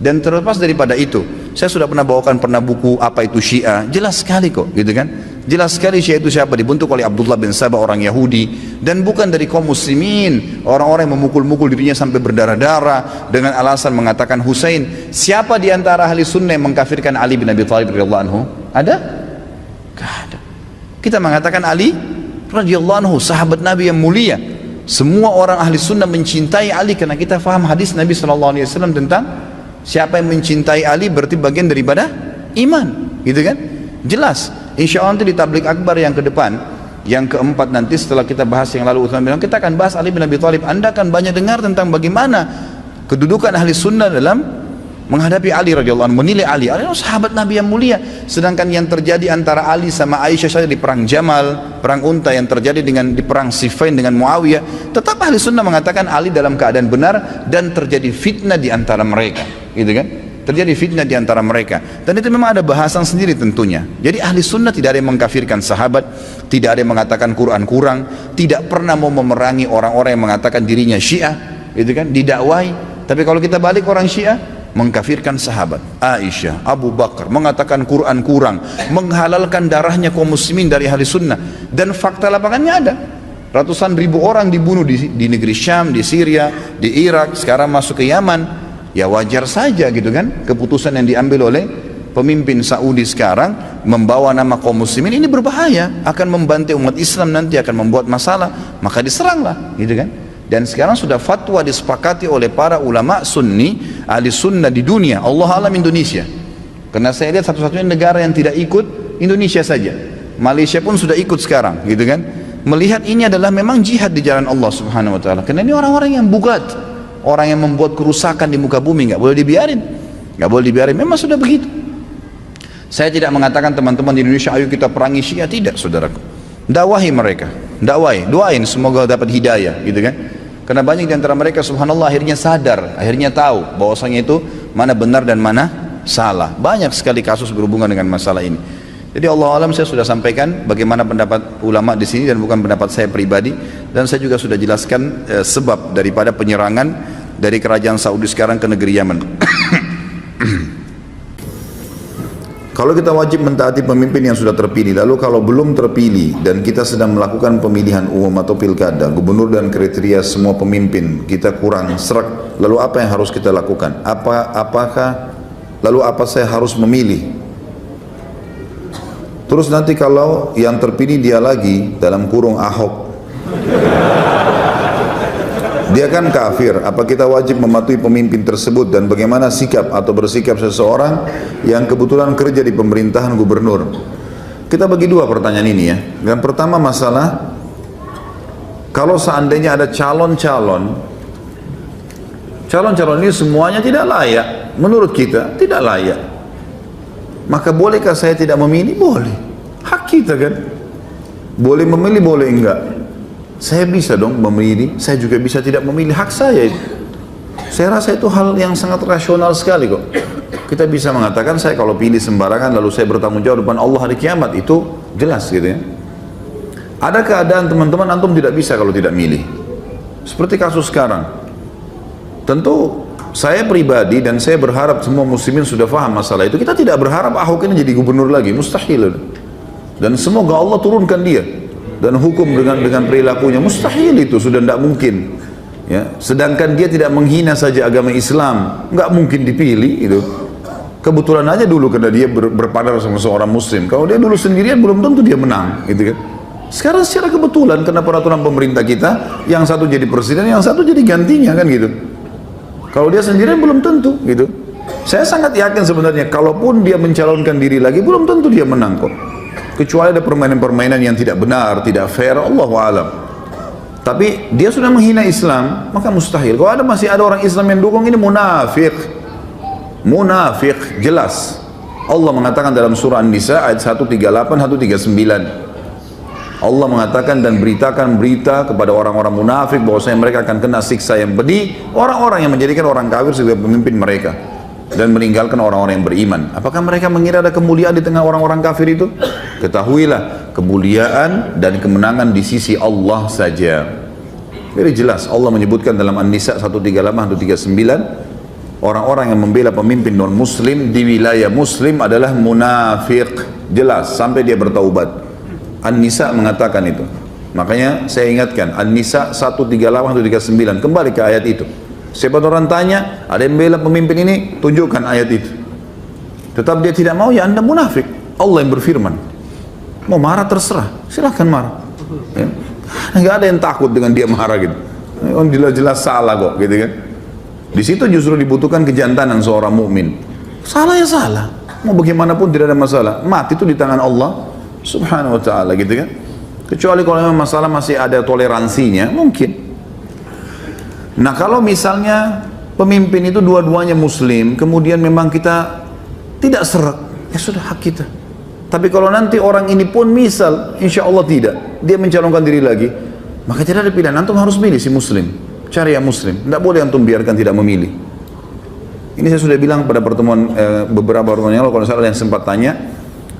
Dan terlepas daripada itu, saya sudah pernah bawakan buku apa itu Syiah. Jelas sekali kok, gitu kan? Jelas sekali Syiah itu siapa? Dibentuk oleh Abdullah bin Sabah, orang Yahudi, dan bukan dari kaum muslimin. Orang-orang yang memukul-mukul dirinya sampai berdarah-darah dengan alasan mengatakan Husain. Siapa di antara ahli sunnah yang mengkafirkan Ali bin Abi Thalib radhiyallahu anhu? Ada? Gak ada. Kita mengatakan Ali radhiyallahu anhu sahabat Nabi yang mulia. Semua orang ahli sunnah mencintai Ali karena kita faham hadis Nabi SAW tentang siapa yang mencintai Ali berarti bagian daripada iman, gitu kan? Jelas. Insya Allah nanti di tablik akbar yang ke depan, yang keempat nanti setelah kita bahas yang lalu Utsman bilang kita akan bahas Ali bin Abi Thalib. Anda akan banyak dengar tentang bagaimana kedudukan ahli sunnah dalam menghadapi Ali radhiyallahu anhu, menilai Ali. Ali sahabat Nabi yang mulia. Sedangkan yang terjadi antara Ali sama Aisyah saja di perang Jamal, perang Unta yang terjadi di perang Siffin dengan Muawiyah, tetap ahli sunnah mengatakan Ali dalam keadaan benar dan terjadi fitnah di antara mereka, gitu kan? Terjadi fitnah di antara mereka. Dan itu memang ada bahasan sendiri tentunya. Jadi ahli sunnah tidak ada yang mengkafirkan sahabat, tidak ada yang mengatakan Quran kurang, tidak pernah mau memerangi orang-orang yang mengatakan dirinya Syiah, gitu kan? Didakwai. Tapi kalau kita balik orang Syiah, mengkafirkan sahabat, Aisyah, Abu Bakar, mengatakan Quran kurang, menghalalkan darahnya kaum muslimin dari ahli sunnah, dan fakta lapangannya ada. Ratusan ribu orang dibunuh di negeri Syam, di Syria, di Irak, sekarang masuk ke Yaman. Ya wajar saja gitu kan, keputusan yang diambil oleh pemimpin Saudi sekarang membawa nama kaum muslimin ini berbahaya, akan membantai umat Islam, nanti akan membuat masalah, maka diseranglah gitu kan. Dan sekarang sudah fatwa disepakati oleh para ulama sunni, ahli sunnah di dunia, Allah alam Indonesia, karena saya lihat satu-satunya negara yang tidak ikut Indonesia saja. Malaysia pun sudah ikut sekarang gitu kan, melihat ini adalah memang jihad di jalan Allah subhanahu wa ta'ala, karena ini orang-orang yang bugat, orang yang membuat kerusakan di muka bumi, nggak boleh dibiarin, nggak boleh dibiarin, memang sudah begitu. Saya tidak mengatakan teman-teman di Indonesia ayo kita perangi Syiah, tidak saudaraku. Dakwahi mereka, dakwahi, doain semoga dapat hidayah gitu kan. Karena banyak di antara mereka subhanallah akhirnya sadar, akhirnya tahu bahwasanya itu mana benar dan mana salah. Banyak sekali kasus berhubungan dengan masalah ini. Jadi Allah alam, saya sudah sampaikan bagaimana pendapat ulama di sini dan bukan pendapat saya pribadi, dan saya juga sudah jelaskan sebab daripada penyerangan dari kerajaan Saudi sekarang ke negeri Yaman. Kalau kita wajib mentaati pemimpin yang sudah terpilih, lalu kalau belum terpilih dan kita sedang melakukan pemilihan umum atau pilkada, gubernur dan kriteria semua pemimpin kita kurang serak, lalu apa yang harus kita lakukan? Lalu apa saya harus memilih? Terus nanti kalau yang terpilih dia lagi, dalam kurung Ahok, dia kan kafir, apa kita wajib mematuhi pemimpin tersebut, dan bagaimana sikap atau bersikap seseorang yang kebetulan kerja di pemerintahan gubernur? Kita bagi dua pertanyaan ini ya. Yang pertama masalah, kalau seandainya ada calon-calon ini semuanya tidak layak, menurut kita tidak layak, maka bolehkah saya tidak memilih? Boleh, hak kita kan. Boleh memilih, boleh enggak. Saya bisa dong memilih, saya juga bisa tidak memilih, hak saya itu. Saya rasa itu hal yang sangat rasional sekali kok. Kita bisa mengatakan saya kalau pilih sembarangan lalu saya bertanggung jawab depan Allah hari kiamat, itu jelas gitu ya. Ada keadaan teman-teman antum tidak bisa kalau tidak milih. Seperti kasus sekarang. Tentu saya pribadi dan saya berharap semua muslimin sudah paham masalah itu. Kita tidak berharap Ahok ini jadi gubernur lagi, mustahil. Dan semoga Allah turunkan dia dan hukum dengan perilakunya, mustahil, itu sudah tidak mungkin ya. Sedangkan dia tidak menghina saja agama Islam, nggak mungkin dipilih itu. Kebetulan aja dulu karena dia berpadar sama seorang muslim. Kalau dia dulu sendirian belum tentu dia menang gitu kan. Sekarang secara kebetulan karena peraturan pemerintah kita, yang satu jadi presiden, yang satu jadi gantinya kan gitu. Kalau dia sendirian belum tentu gitu. Saya sangat yakin sebenarnya kalaupun dia mencalonkan diri lagi belum tentu dia menang kok. Kecuali ada permainan-permainan yang tidak benar, tidak fair, Allahu a'lam. Tapi dia sudah menghina Islam, maka mustahil. Kalau masih ada orang Islam yang dukung, ini munafik. Munafik, jelas. Allah mengatakan dalam surah An-Nisa ayat 138, 139. Allah mengatakan dan beritakan berita kepada orang-orang munafik bahwasanya mereka akan kena siksa yang pedih, orang-orang yang menjadikan orang kafir sebagai pemimpin mereka dan meninggalkan orang-orang yang beriman. Apakah mereka mengira ada kemuliaan di tengah orang-orang kafir itu? Ketahuilah, kemuliaan dan kemenangan di sisi Allah saja. Jadi jelas Allah menyebutkan dalam An-Nisa 138, 139, orang-orang yang membela pemimpin non muslim di wilayah muslim adalah munafik. Jelas sampai dia bertaubat. An-Nisa mengatakan itu. Makanya saya ingatkan An-Nisa 138, 139, kembali ke ayat itu. Siapa orang tanya, ada yang bela pemimpin ini, tunjukkan ayat itu. Tetap dia tidak mau, ya Anda munafik. Allah yang berfirman. Mau marah terserah, silahkan marah. Ya. Nggak ada yang takut dengan dia marah gitu. Jelas-jelas salah kok, gitu kan. Di situ justru dibutuhkan kejantanan seorang mukmin. Salah ya salah, mau bagaimanapun tidak ada masalah. Mati itu di tangan Allah Subhanahu wa ta'ala, gitu kan. Kecuali kalau memang masalah masih ada toleransinya, mungkin. Nah kalau misalnya pemimpin itu dua-duanya muslim, kemudian memang kita tidak serak, ya sudah hak kita. Tapi kalau nanti orang ini pun misal, insya Allah tidak, dia mencalonkan diri lagi, maka tidak ada pilihan, antum harus milih si muslim, cari yang muslim, tidak boleh antum biarkan tidak memilih. Ini saya sudah bilang pada pertemuan beberapa pertemuan yang lalu, kalau salah yang sempat tanya,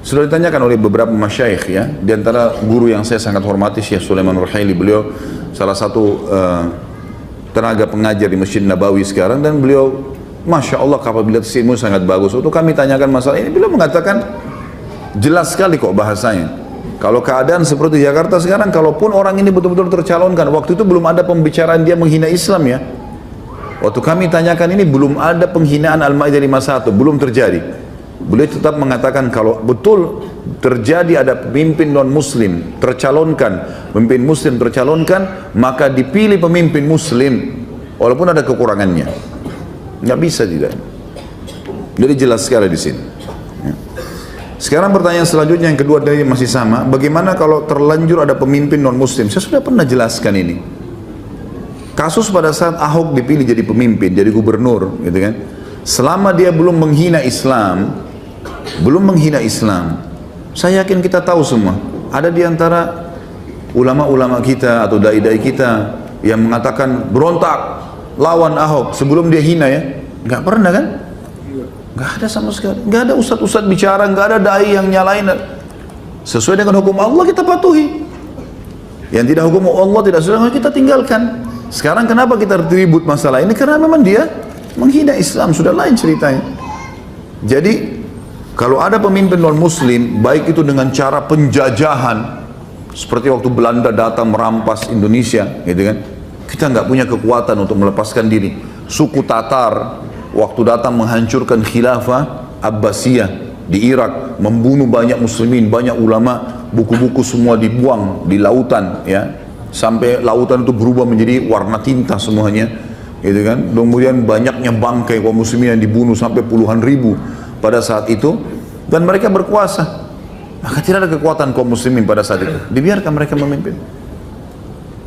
sudah ditanyakan oleh beberapa masyayikh ya, di antara guru yang saya sangat hormati Syekh Sulaiman Ruhaili, beliau salah satu tenaga pengajar di Masjid Nabawi sekarang, dan beliau Masya Allah kapabilitasmu sangat bagus. Untuk kami tanyakan masalah ini, beliau mengatakan jelas sekali kok bahasanya. Kalau keadaan seperti Jakarta sekarang, kalaupun orang ini betul-betul tercalonkan, waktu itu belum ada pembicaraan dia menghina Islam ya. Waktu kami tanyakan ini belum ada penghinaan Al-Maidah 51, belum terjadi. Beliau tetap mengatakan kalau betul terjadi ada pemimpin non-muslim tercalonkan, pemimpin muslim tercalonkan, maka dipilih pemimpin muslim walaupun ada kekurangannya. Nggak bisa tidak. Jadi jelas sekali di sini. Ya. Sekarang pertanyaan selanjutnya yang kedua dari masih sama, bagaimana kalau terlanjur ada pemimpin non-muslim? Saya sudah pernah jelaskan ini. Kasus pada saat Ahok dipilih jadi pemimpin, jadi gubernur, gitu kan? Selama dia belum menghina Islam, saya yakin kita tahu semua. Ada di antara ulama-ulama kita atau dai-dai kita yang mengatakan berontak lawan Ahok sebelum dia hina ya, nggak pernah kan? Nggak ada sama sekali. Nggak ada ustadz-ustadz bicara, nggak ada dai yang nyalain. Sesuai dengan hukum Allah kita patuhi. Yang tidak hukum Allah tidak sesuai kita tinggalkan. Sekarang kenapa kita ribut masalah ini? Karena memang dia menghina Islam, sudah lain ceritanya. Jadi kalau ada pemimpin non-muslim, baik itu dengan cara penjajahan, seperti waktu Belanda datang merampas Indonesia, gitu kan? Kita nggak punya kekuatan untuk melepaskan diri. Suku Tatar waktu datang menghancurkan khilafah Abbasiyah di Irak, membunuh banyak muslimin, banyak ulama, buku-buku semua dibuang di lautan, ya, sampai lautan itu berubah menjadi warna tinta semuanya, gitu kan? Kemudian banyaknya bangkai kaum muslimin yang dibunuh sampai puluhan ribu pada saat itu, dan mereka berkuasa. Maka tidak ada kekuatan kaum muslimin pada saat itu, dibiarkan mereka memimpin.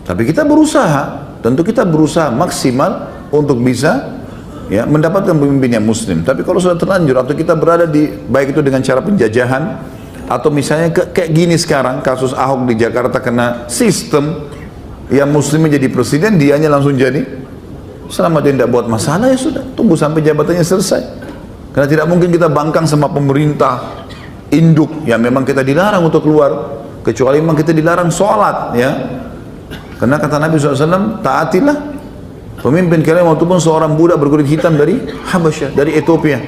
Tapi kita berusaha, tentu kita berusaha maksimal untuk bisa ya mendapatkan pemimpin yang muslim. Tapi kalau sudah terlanjur atau kita berada di, baik itu dengan cara penjajahan atau misalnya kayak gini sekarang kasus Ahok di Jakarta, kena sistem yang muslimnya jadi presiden, dianya langsung jadi, selama dia tidak buat masalah ya sudah, tunggu sampai jabatannya selesai. Karena tidak mungkin kita bangkang sama pemerintah induk yang memang kita dilarang untuk keluar, kecuali memang kita dilarang sholat ya. Karena kata Nabi SAW, taatilah pemimpin kalian walaupun seorang budak berkulit hitam dari Habasyah, dari Ethiopia,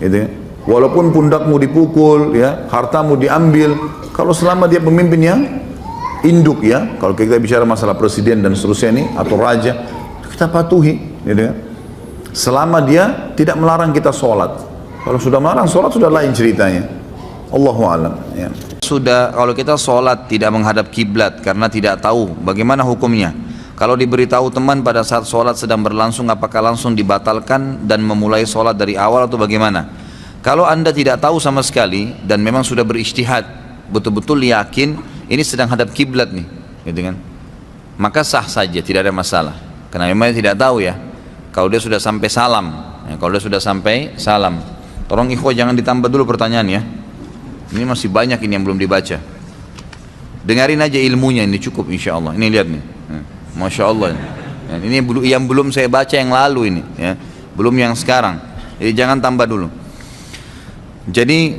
gitu ya. Walaupun pundakmu dipukul, ya, hartamu diambil, kalau selama dia pemimpin yang induk ya, kalau kita bicara masalah presiden dan seterusnya ini atau raja, kita patuhi, gitu ya. Selama dia tidak melarang kita sholat. Kalau sudah melarang sholat sudah lain ceritanya. Allahu a'lam. Ya. Sudah kalau kita sholat tidak menghadap kiblat karena tidak tahu bagaimana hukumnya. Kalau diberitahu teman pada saat sholat sedang berlangsung, apakah langsung dibatalkan dan memulai sholat dari awal atau bagaimana? Kalau anda tidak tahu sama sekali dan memang sudah berijtihad, betul-betul yakin ini sedang hadap kiblat nih, gitu kan? Maka sah saja, tidak ada masalah. Karena memang tidak tahu ya. Kalau dia sudah sampai salam, ya, kalau dia sudah sampai salam, tolong ikhwah jangan ditambah dulu pertanyaan ya. Ini masih banyak ini yang belum dibaca. Dengarin aja ilmunya, ini cukup insya Allah. Ini lihat nih. Masya Allah. Ini yang belum saya baca yang lalu ini, ya. Belum yang sekarang. Jadi jangan tambah dulu. Jadi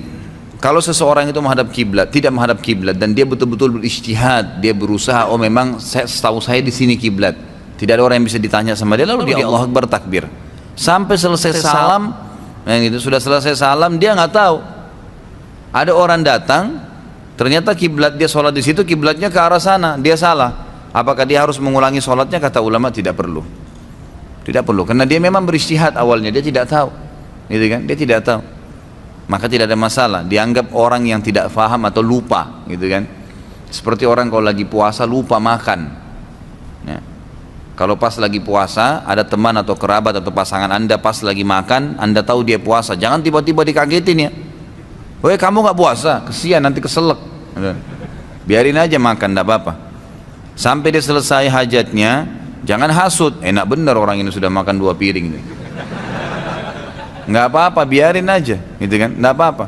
kalau seseorang itu menghadap kiblat, tidak menghadap kiblat, dan dia betul-betul berijtihad, dia berusaha, oh memang setahu saya di sini kiblat. Tidak ada orang yang bisa ditanya sama dia, lalu dia Allah Akbar takbir. Sampai selesai salam, yang itu sudah selesai salam, dia nggak tahu. Ada orang datang, ternyata kiblat dia sholat di situ, kiblatnya ke arah sana, dia salah. Apakah dia harus mengulangi sholatnya? Kata ulama tidak perlu. Tidak perlu, karena dia memang berijtihad awalnya, dia tidak tahu, gitu kan? Dia tidak tahu, maka tidak ada masalah. Dianggap orang yang tidak faham atau lupa, gitu kan? Seperti orang kalau lagi puasa lupa makan. Ya. Kalau pas lagi puasa, ada teman atau kerabat atau pasangan anda pas lagi makan, anda tahu dia puasa, jangan tiba-tiba dikagetin ya. Woi kamu nggak puasa, kesian nanti keselak. Biarin aja makan, tidak apa-apa. Sampai dia selesai hajatnya, jangan hasut, enak bener orang ini sudah makan 2 piring nih. Nggak apa-apa, biarin aja, gitu kan? Nggak apa-apa.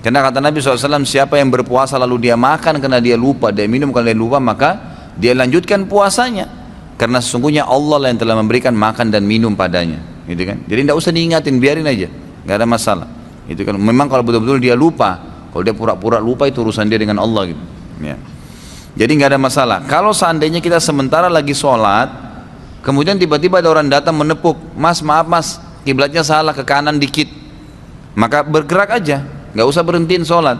Karena kata Nabi SAW, siapa yang berpuasa lalu dia makan karena dia lupa, dia minum karena dia lupa, maka dia lanjutkan puasanya. Karena sesungguhnya Allah yang telah memberikan makan dan minum padanya, gitu kan? Jadi nggak usah diingatin, biarin aja, nggak ada masalah. Itu kan memang kalau betul-betul dia lupa, kalau dia pura-pura lupa itu urusan dia dengan Allah, gitu. Ya. Jadi nggak ada masalah. Kalau seandainya kita sementara lagi sholat, kemudian tiba-tiba ada orang datang menepuk, mas maaf mas, kiblatnya salah ke kanan dikit, maka bergerak aja, nggak usah berhentiin sholat,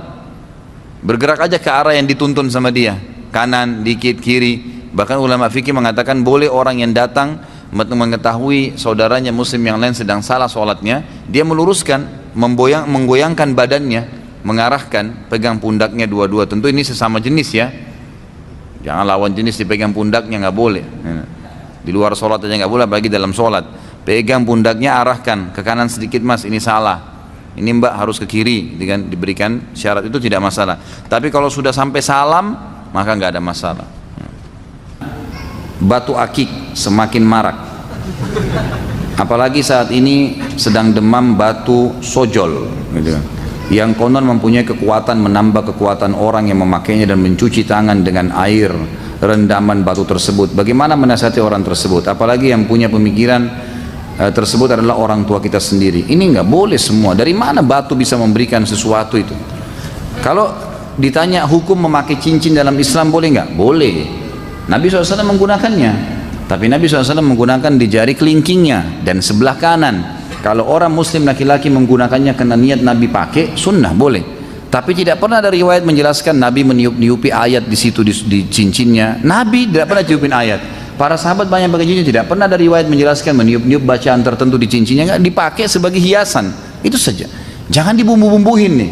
bergerak aja ke arah yang dituntun sama dia, kanan dikit, kiri. Bahkan ulama fikih mengatakan boleh orang yang datang mengetahui saudaranya muslim yang lain sedang salah sholatnya, dia meluruskan, menggoyangkan badannya, mengarahkan, pegang pundaknya dua-dua. Tentu ini sesama jenis ya, jangan lawan jenis dipegang pundaknya, nggak boleh. Di luar sholat aja nggak boleh, bagi dalam sholat. Pegang pundaknya, arahkan ke kanan sedikit, mas ini salah, ini mbak harus ke kiri, dengan diberikan syarat, itu tidak masalah. Tapi kalau sudah sampai salam, maka nggak ada masalah. Batu akik semakin marak, apalagi saat ini sedang demam batu sojol, gitu, yang konon mempunyai kekuatan menambah kekuatan orang yang memakainya dan mencuci tangan dengan air rendaman batu tersebut. Bagaimana menasihati orang tersebut? Apalagi yang punya pemikiran tersebut adalah orang tua kita sendiri. Ini nggak boleh semua. Dari mana batu bisa memberikan sesuatu itu? Kalau ditanya hukum memakai cincin dalam Islam boleh nggak? Boleh. Nabi SAW menggunakannya, tapi Nabi SAW menggunakan di jari kelingkingnya dan sebelah kanan. Kalau orang muslim laki-laki menggunakannya karena niat Nabi pakai, sunnah boleh. Tapi tidak pernah ada riwayat menjelaskan Nabi meniup-niupi ayat di situ di cincinnya. Nabi tidak pernah tiupin ayat. Para sahabat banyak pakai cincin, tidak pernah ada riwayat menjelaskan meniup-niup bacaan tertentu di cincinnya, nggak, dipakai sebagai hiasan. Itu saja. Jangan dibumbu-bumbuhin nih.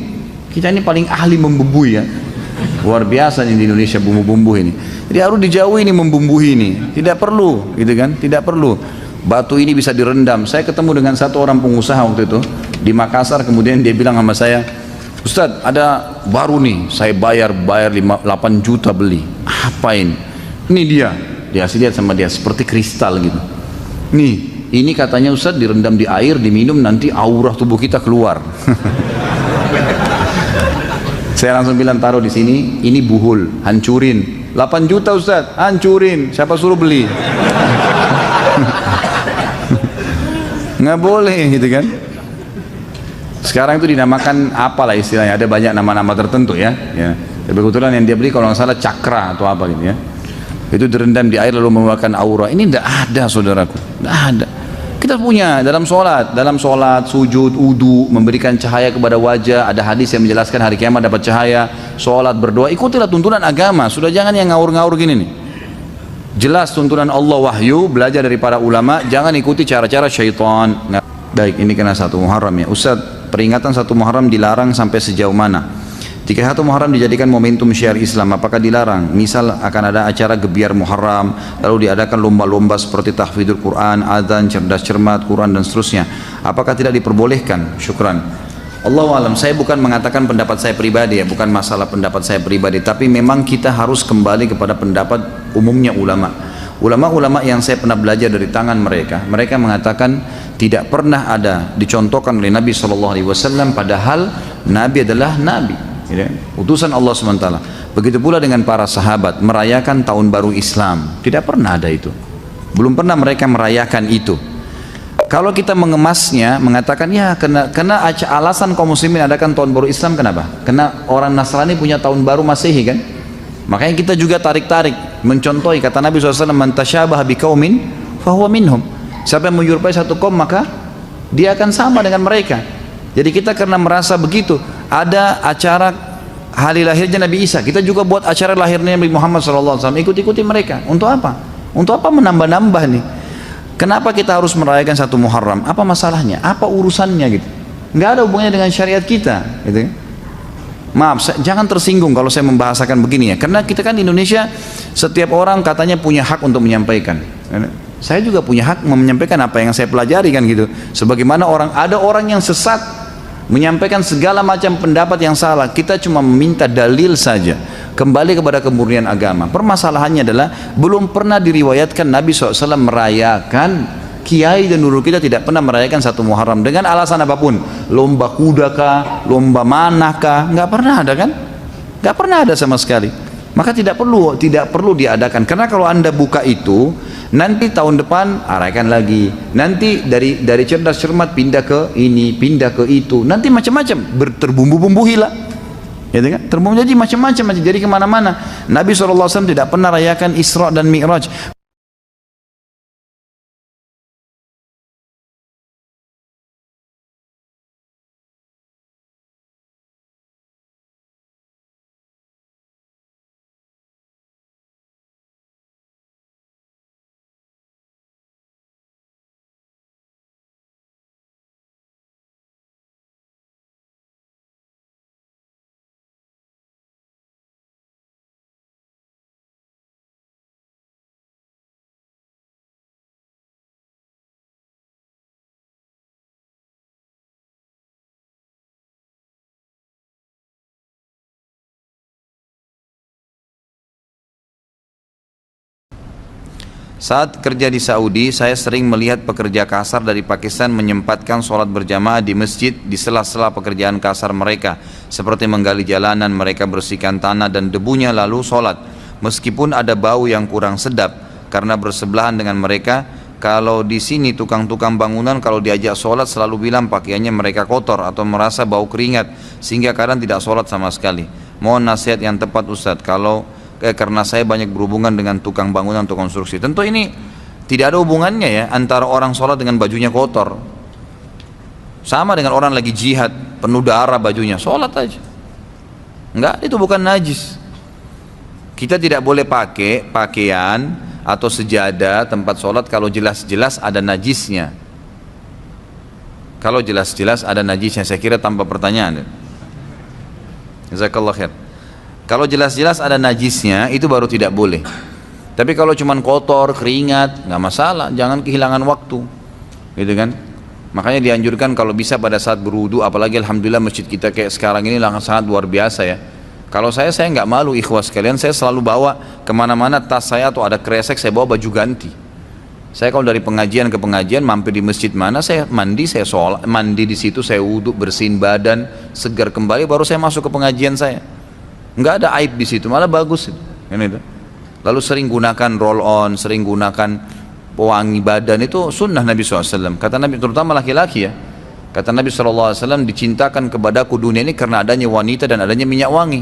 Kita ini paling ahli membumbui ya. Luar biasa nih di Indonesia bumbu-bumbu ini. Jadi harus dijauhi ini membumbui ini. Tidak perlu, gitu kan? Tidak perlu. Batu ini bisa direndam. Saya ketemu dengan satu orang pengusaha waktu itu di Makassar, kemudian dia bilang sama saya, Ustadz, ada baru nih, saya bayar 8 juta beli. Apa ini? Ini dia lihat sama dia seperti kristal gitu. Nih, ini katanya Ustadz direndam di air, diminum, nanti aura tubuh kita keluar. Saya langsung bilang, taruh di sini, ini buhul, hancurin. 8 juta Ustadz, hancurin. Siapa suruh beli? Nggak boleh gitu kan. Sekarang itu dinamakan apalah istilahnya, ada banyak nama-nama tertentu ya. Tapi kebetulan yang dia beli kalau nggak salah cakra atau apa gitu ya. Itu direndam di air lalu mengeluarkan aura. Ini tidak ada saudaraku, tidak ada. Kita punya dalam sholat, sujud, wudu, memberikan cahaya kepada wajah. Ada hadis yang menjelaskan hari kiamat dapat cahaya. Sholat, berdoa, ikutilah tuntunan agama. Sudah jangan yang ngawur-ngawur gini nih. Jelas tuntunan Allah wahyu, belajar dari para ulama, jangan ikuti cara-cara syaitan. Nah, baik, ini kena 1 Muharram ya. Ustaz, peringatan 1 Muharram dilarang sampai sejauh mana? Jika 1 Muharram dijadikan momentum syiar Islam, apakah dilarang? Misal akan ada acara gebiar Muharram, lalu diadakan lomba-lomba seperti tahfidzul Quran, adzan, cerdas cermat, Quran dan seterusnya. Apakah tidak diperbolehkan? Syukran. Allahu alam, saya bukan mengatakan pendapat saya pribadi ya, bukan masalah pendapat saya pribadi, tapi memang kita harus kembali kepada pendapat umumnya ulama. Ulama-ulama yang saya pernah belajar dari tangan mereka, mereka mengatakan tidak pernah ada dicontohkan oleh Nabi SAW, padahal Nabi adalah Nabi, utusan Allah SWT. Begitu pula dengan para sahabat merayakan tahun baru Islam, tidak pernah ada itu, belum pernah mereka merayakan itu. Kalau kita mengemasnya, mengatakan ya karena alasan kaum muslimin adakan tahun baru Islam, kenapa? Karena orang Nasrani punya tahun baru Masehi kan. Makanya kita juga tarik-tarik mencontohi kata Nabi SAW, man tasyabaha biqaumin fahuwa minhum. Siapa yang menyerupai satu kaum maka dia akan sama dengan mereka. Jadi kita karena merasa begitu, ada acara hari lahirnya Nabi Isa, kita juga buat acara lahirnya Nabi Muhammad SAW, ikut-ikuti mereka. Untuk apa? Untuk apa menambah-nambah nih? Kenapa kita harus merayakan 1 Muharram? Apa masalahnya? Apa urusannya gitu? Nggak ada hubungannya dengan syariat kita, gitu. Maaf, jangan tersinggung kalau saya membahasakan begini ya, karena kita kan di Indonesia setiap orang katanya punya hak untuk menyampaikan. Saya juga punya hak menyampaikan apa yang saya pelajari kan gitu. Sebagaimana ada orang yang sesat menyampaikan segala macam pendapat yang salah, kita cuma meminta dalil saja, kembali kepada kemurnian agama. Permasalahannya adalah belum pernah diriwayatkan Nabi SAW merayakan, kiai dan nurul kita tidak pernah merayakan 1 Muharram dengan alasan apapun, lomba kuda kah, lomba manah kah, nggak pernah ada kan, nggak pernah ada sama sekali. Maka tidak perlu diadakan, karena kalau anda buka itu nanti tahun depan arahkan lagi, nanti dari cerdas cermat pindah ke ini, pindah ke itu, nanti macam-macam terbumbu-bumbu hilang, ya kan? Terbumbu jadi macam-macam, jadi kemana-mana. Nabi SAW tidak pernah rayakan Isra dan Mi'raj. Saat kerja di Saudi, saya sering melihat pekerja kasar dari Pakistan menyempatkan sholat berjamaah di masjid di sela-sela pekerjaan kasar mereka, seperti menggali jalanan, mereka bersihkan tanah dan debunya lalu sholat. Meskipun ada bau yang kurang sedap karena bersebelahan dengan mereka. Kalau di sini tukang-tukang bangunan kalau diajak sholat selalu bilang pakaiannya mereka kotor atau merasa bau keringat sehingga kadang tidak sholat sama sekali. Mohon nasihat yang tepat Ustadz, karena saya banyak berhubungan dengan tukang bangunan atau konstruksi. Tentu ini tidak ada hubungannya ya antara orang sholat dengan bajunya kotor. Sama dengan orang lagi jihad, penuh darah bajunya, sholat aja. Enggak, itu bukan najis. Kita tidak boleh pakai pakaian atau sejadah tempat sholat kalau jelas-jelas ada najisnya. Kalau jelas-jelas ada najisnya, saya kira tanpa pertanyaan. Jazakallah khair. Kalau jelas-jelas ada najisnya itu baru tidak boleh. Tapi kalau cuma kotor, keringat, nggak masalah, jangan kehilangan waktu, gitu kan? Makanya dianjurkan kalau bisa pada saat berwudu, apalagi alhamdulillah masjid kita kayak sekarang ini sangat luar biasa ya. Kalau saya nggak malu ikhwas sekalian, saya selalu bawa kemana-mana tas saya atau ada kresek, saya bawa baju ganti. Saya kalau dari pengajian ke pengajian, mampir di masjid mana, saya mandi, saya sholat, mandi di situ, saya wudhu, bersihin badan, segar kembali, baru saya masuk ke pengajian saya. Nggak ada aib di situ, malah bagus itu. Lalu sering gunakan roll on, sering gunakan pewangi badan, itu sunnah Nabi SAW. Kata Nabi, terutama laki-laki ya. Kata Nabi SAW, dicintakan kepadaku dunia ini karena adanya wanita dan adanya minyak wangi.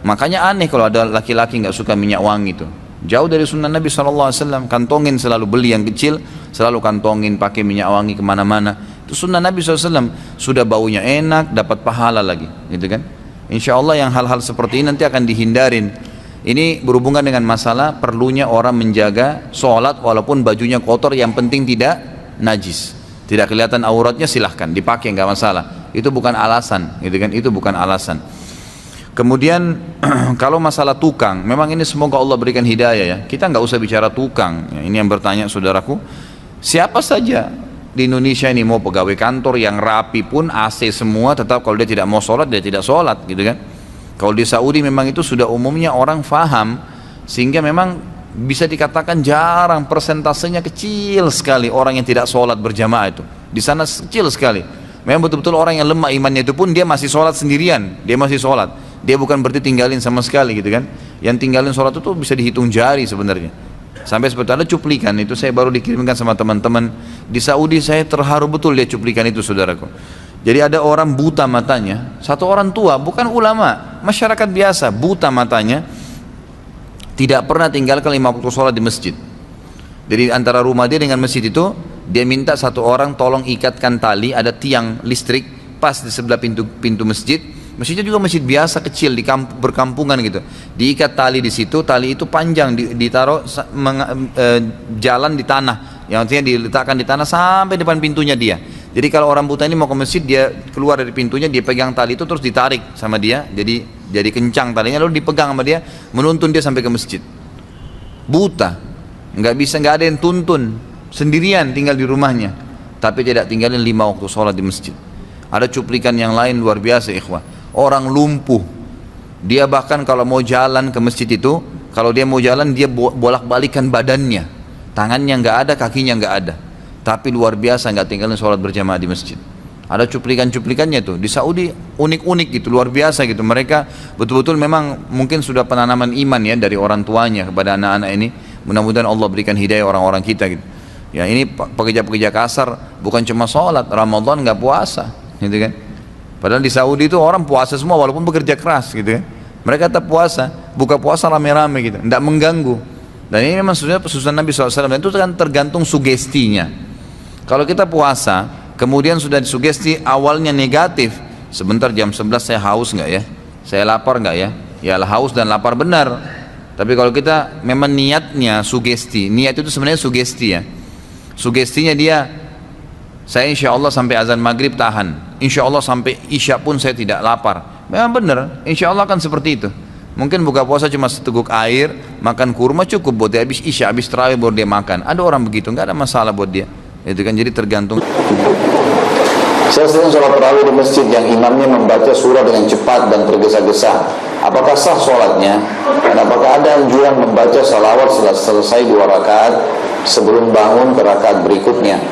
Makanya aneh kalau ada laki-laki nggak suka minyak wangi itu. Jauh dari sunnah Nabi SAW. Kantongin selalu, beli yang kecil, selalu kantongin pakai minyak wangi kemana-mana. Itu sunnah Nabi SAW. Sudah baunya enak, dapat pahala lagi, gitu kan? Insya Allah yang hal-hal seperti ini nanti akan dihindarin. Ini berhubungan dengan masalah perlunya orang menjaga sholat walaupun bajunya kotor, yang penting tidak najis. Tidak kelihatan auratnya silahkan dipakai, nggak masalah. Itu bukan alasan, gitu kan? Itu bukan alasan. Kemudian kalau masalah tukang, memang ini semoga Allah berikan hidayah ya. Kita nggak usah bicara tukang. Ya, ini yang bertanya saudaraku, siapa saja di Indonesia ini mau pegawai kantor yang rapi pun AC semua, tetap kalau dia tidak mau sholat dia tidak sholat, gitu kan? Kalau di Saudi memang itu sudah umumnya orang faham, sehingga memang bisa dikatakan jarang, persentasenya kecil sekali orang yang tidak sholat berjamaah itu. Di sana kecil sekali. Memang betul-betul orang yang lemah imannya itu pun dia masih sholat sendirian, dia masih sholat. Dia bukan berarti tinggalin sama sekali, gitu kan? Yang tinggalin sholat itu bisa dihitung jari sebenarnya. Sampai seperti ada cuplikan itu, saya baru dikirimkan sama teman-teman di Saudi, saya terharu betul lihat cuplikan itu saudaraku. Jadi ada orang buta matanya, satu orang tua, bukan ulama, masyarakat biasa, buta matanya, tidak pernah tinggalkan 5 waktu sholat di masjid. Jadi antara rumah dia dengan masjid itu, dia minta satu orang tolong ikatkan tali, ada tiang listrik pas di sebelah pintu masjid. Masjidnya juga masjid biasa kecil di berkampungan gitu. Diikat tali di situ, tali itu panjang, ditaruh jalan di tanah, yang artinya diletakkan di tanah sampai depan pintunya dia. Jadi kalau orang buta ini mau ke masjid, dia keluar dari pintunya, dia pegang tali itu terus ditarik sama dia, jadi kencang talinya, lalu dipegang sama dia, menuntun dia sampai ke masjid. Buta, nggak bisa, nggak ada yang tuntun, sendirian tinggal di rumahnya, tapi tidak tinggalin 5 waktu sholat di masjid. Ada cuplikan yang lain luar biasa ikhwah. Orang lumpuh, dia bahkan kalau mau jalan ke masjid itu, kalau dia mau jalan dia bolak-balikan badannya, tangannya nggak ada, kakinya nggak ada, tapi luar biasa nggak tinggalin sholat berjamaah di masjid. Ada cuplikan-cuplikannya tuh di Saudi, unik-unik gitu, luar biasa gitu. Mereka betul-betul memang mungkin sudah penanaman iman ya dari orang tuanya kepada anak-anak ini. Mudah-mudahan Allah berikan hidayah orang-orang kita gitu. Ya ini pekerja-pekerja kasar bukan cuma sholat, Ramadan nggak puasa, gitu kan? Padahal di Saudi itu orang puasa semua walaupun bekerja keras, gitu kan? Mereka tetap puasa, buka puasa rame-rame gitu, tidak mengganggu. Dan ini memang sudah pesunan Nabi SAW, dan itu kan tergantung sugestinya. Kalau kita puasa, kemudian sudah disugesti awalnya negatif, sebentar jam 11 saya haus nggak ya? Saya lapar nggak ya? Ya haus dan lapar benar. Tapi kalau kita memang niatnya sugesti, niat itu sebenarnya sugesti ya. Sugestinya dia, saya insya Allah sampai azan maghrib tahan, insya Allah sampai isya pun saya tidak lapar. Memang benar, insya Allah kan seperti itu. Mungkin buka puasa cuma seteguk air, makan kurma cukup buat dia, habis isya, habis tarawih baru dia makan. Ada orang begitu, nggak ada masalah buat dia. Itu kan jadi tergantung. Saya sering sholat tarawih di masjid yang imamnya membaca surah dengan cepat dan tergesa-gesa. apakah sah sholatnya, dan apakah ada anjuran membaca salawat setelah selesai 2 rakaat sebelum bangun ke rakaat berikutnya.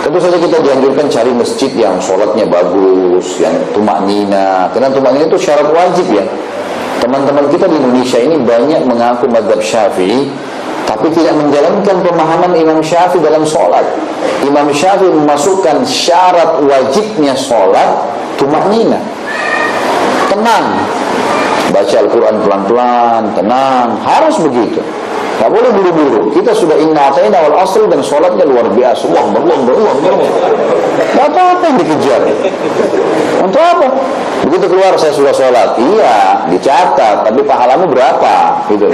Tentu saja kita dianjurkan cari masjid yang sholatnya bagus, yang tumak nina, karena tumak nina itu syarat wajib ya. Teman-teman kita di Indonesia ini banyak mengaku mazhab Syafi'i, tapi tidak menjalankan pemahaman Imam Syafi'i dalam sholat. Imam Syafi'i memasukkan syarat wajibnya sholat tumak nina, tenang, baca Al-Quran pelan-pelan, tenang, harus begitu. Tak boleh buru-buru. Kita sudah inna ata'ina wal asr dan sholatnya luar biasa. Berulang. Tak apa-apa yang dikejar. Untuk apa? Begitu keluar saya sudah sholat. Iya, dicatat. Tapi pahalamu berapa? Gitu.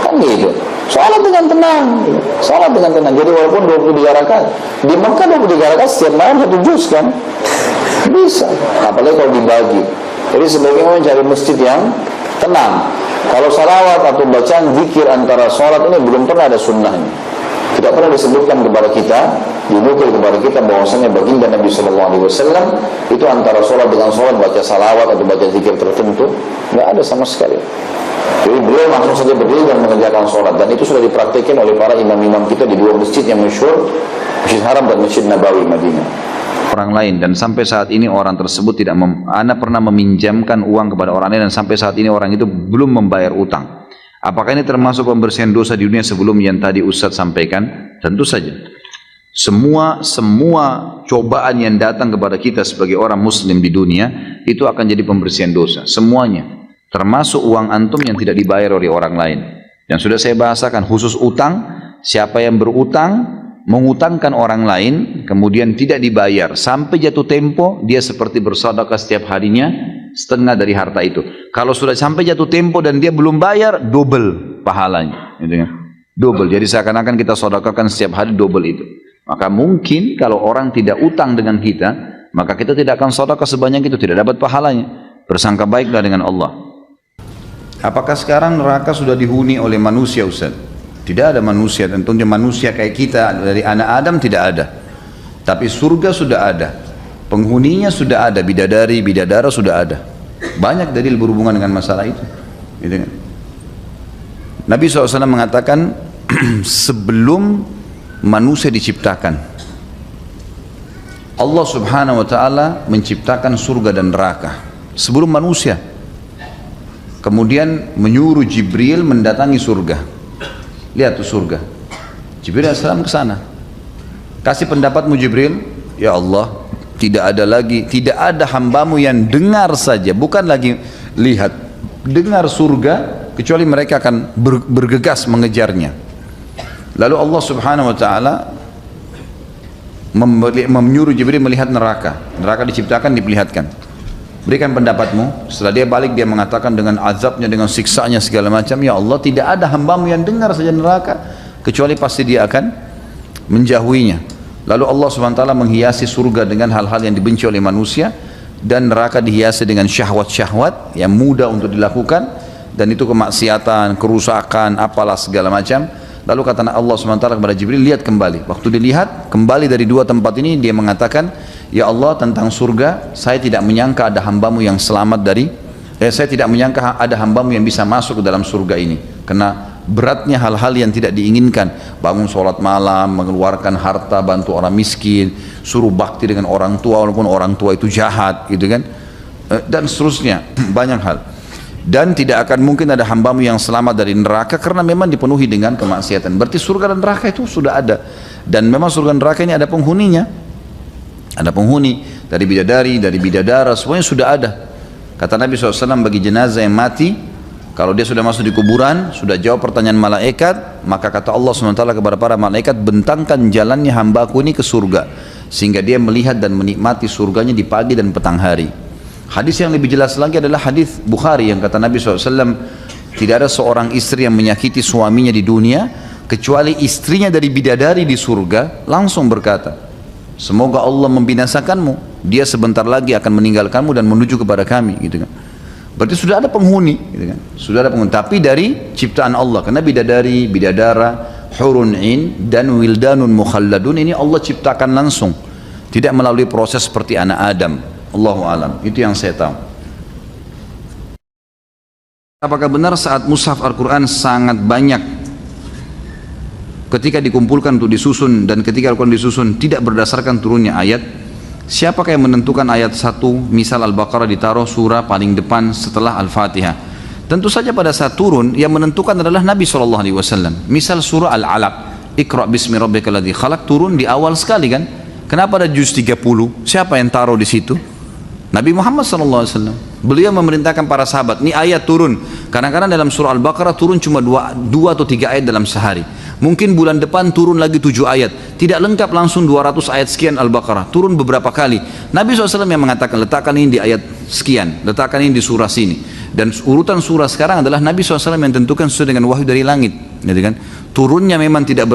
Kan gitu. Sholat dengan tenang. Sholat dengan tenang. Jadi walaupun 23 rakaat. Di Mekah 23 rakaat setiap malam 1 juz kan? Bisa. Apalagi kalau dibagi. Jadi sebaiknya mencari masjid yang tenang. Kalau salawat atau bacaan zikir antara sholat ini belum pernah ada sunnahnya. Tidak pernah disebutkan kepada kita, dinukil kepada kita bahwasanya baginda Nabi SAW itu antara sholat dengan sholat baca salawat atau baca zikir tertentu, nggak ada sama sekali. Jadi beliau langsung saja berdiri dan mengerjakan sholat, dan itu sudah dipraktikkan oleh para imam-imam kita di 2 masjid yang masyhur, Masjid Haram dan Masjid Nabawi Madinah. Orang lain, dan sampai saat ini orang tersebut tidak Ana pernah meminjamkan uang kepada orang lain dan sampai saat ini orang itu belum membayar utang. Apakah ini termasuk pembersihan dosa di dunia sebelum yang tadi Ustadz sampaikan? Tentu saja. Semua cobaan yang datang kepada kita sebagai orang muslim di dunia itu akan jadi pembersihan dosa. Semuanya. Termasuk uang antum yang tidak dibayar oleh orang lain. Yang sudah saya bahasakan khusus utang, siapa yang berutang mengutangkan orang lain kemudian tidak dibayar sampai jatuh tempo, dia seperti bersedekah setiap harinya setengah dari harta itu. Kalau sudah sampai jatuh tempo dan dia belum bayar, double pahalanya, gitu kan? Double. Jadi seakan-akan kita sedekahkan setiap hari double itu. Maka mungkin kalau orang tidak utang dengan kita, maka kita tidak akan sedekah sebanyak itu, tidak dapat pahalanya. Bersangka baiklah dengan Allah. Apakah sekarang neraka sudah dihuni oleh manusia, Ustaz? Tidak ada manusia, tentunya manusia kayak kita dari anak Adam tidak ada. Tapi surga sudah ada, penghuninya sudah ada, bidadari, bidadara sudah ada. Banyak dalil berhubungan dengan masalah itu. Gitu kan? Nabi SAW mengatakan sebelum manusia diciptakan, Allah Subhanahu Wa Taala menciptakan surga dan neraka sebelum manusia. Kemudian menyuruh Jibril mendatangi surga. Lihat tuh surga. Jibril AS ke sana. Kasih pendapatmu Jibril. Ya Allah, tidak ada hambamu yang dengar saja, bukan lagi lihat, dengar surga, kecuali mereka akan bergegas mengejarnya. Lalu Allah Subhanahu Wa Taala menyuruh Jibril melihat neraka. Neraka diciptakan, diperlihatkan. Berikan pendapatmu. Setelah dia balik, dia mengatakan dengan azabnya, dengan siksanya segala macam, ya Allah, tidak ada hambamu yang dengar saja neraka, kecuali pasti dia akan menjauhinya. Lalu Allah SWT menghiasi surga dengan hal-hal yang dibenci oleh manusia, dan neraka dihiasi dengan syahwat-syahwat yang mudah untuk dilakukan, dan itu kemaksiatan, kerusakan, apalah segala macam. Lalu kata Allah SWT kepada Jibril, lihat kembali. Waktu dilihat kembali dari 2 tempat ini, dia mengatakan, ya Allah, tentang surga saya tidak menyangka ada hambamu yang selamat dari saya tidak menyangka ada hambamu yang bisa masuk ke dalam surga ini, karena beratnya hal-hal yang tidak diinginkan, bangun sholat malam, mengeluarkan harta, bantu orang miskin, suruh bakti dengan orang tua walaupun orang tua itu jahat, gitu kan, dan seterusnya. Banyak hal. Dan tidak akan mungkin ada hambamu yang selamat dari neraka karena memang dipenuhi dengan kemaksiatan. Berarti surga dan neraka itu sudah ada, dan memang surga dan neraka ini ada penghuninya. Ada penghuni dari bidadari, dari bidadara, semuanya sudah ada. Kata Nabi SAW, bagi jenazah yang mati, kalau dia sudah masuk di kuburan, sudah jawab pertanyaan malaikat, maka kata Allah SWT kepada para malaikat, bentangkan jalannya hambaku ini ke surga, sehingga dia melihat dan menikmati surganya di pagi dan petang hari. Hadis yang lebih jelas lagi adalah hadis Bukhari yang kata Nabi SAW, tidak ada seorang istri yang menyakiti suaminya di dunia, kecuali istrinya dari bidadari di surga langsung berkata, semoga Allah membinasakanmu, dia sebentar lagi akan meninggalkanmu dan menuju kepada kami, gitu kan. Berarti sudah ada penghuni, gitu kan. Sudah ada penghuni, tapi dari ciptaan Allah. Karena bidadari, bidadara, hurun in dan wildanun mukhalladun ini Allah ciptakan langsung, tidak melalui proses seperti anak Adam. Allahu alam. Itu yang saya tahu. Apakah benar saat mushaf Al-Quran sangat banyak ketika dikumpulkan untuk disusun, dan ketika Al-Quran disusun tidak berdasarkan turunnya ayat? Siapakah yang menentukan ayat 1, misal Al-Baqarah ditaruh surah paling depan setelah Al-Fatihah? Tentu saja pada saat turun yang menentukan adalah Nabi SAW. Misal surah Al-Alaq, Iqra' bismi rabbikal ladzi khalaq, turun di awal sekali kan? Kenapa ada juz 30? Siapa yang taruh di situ? Nabi Muhammad SAW. Beliau memerintahkan para sahabat, ini ayat turun. Kadang-kadang dalam surah Al-Baqarah turun cuma 2 atau 3 ayat dalam sehari. Mungkin bulan depan turun lagi 7 ayat. Tidak lengkap langsung 200 ayat sekian Al-Baqarah. Turun beberapa kali. Nabi SAW yang mengatakan, letakkan ini di ayat sekian, letakkan ini di surah sini. Dan urutan surah sekarang adalah Nabi SAW yang tentukan sesuai dengan wahyu dari langit. Gitu kan? Turunnya memang tidak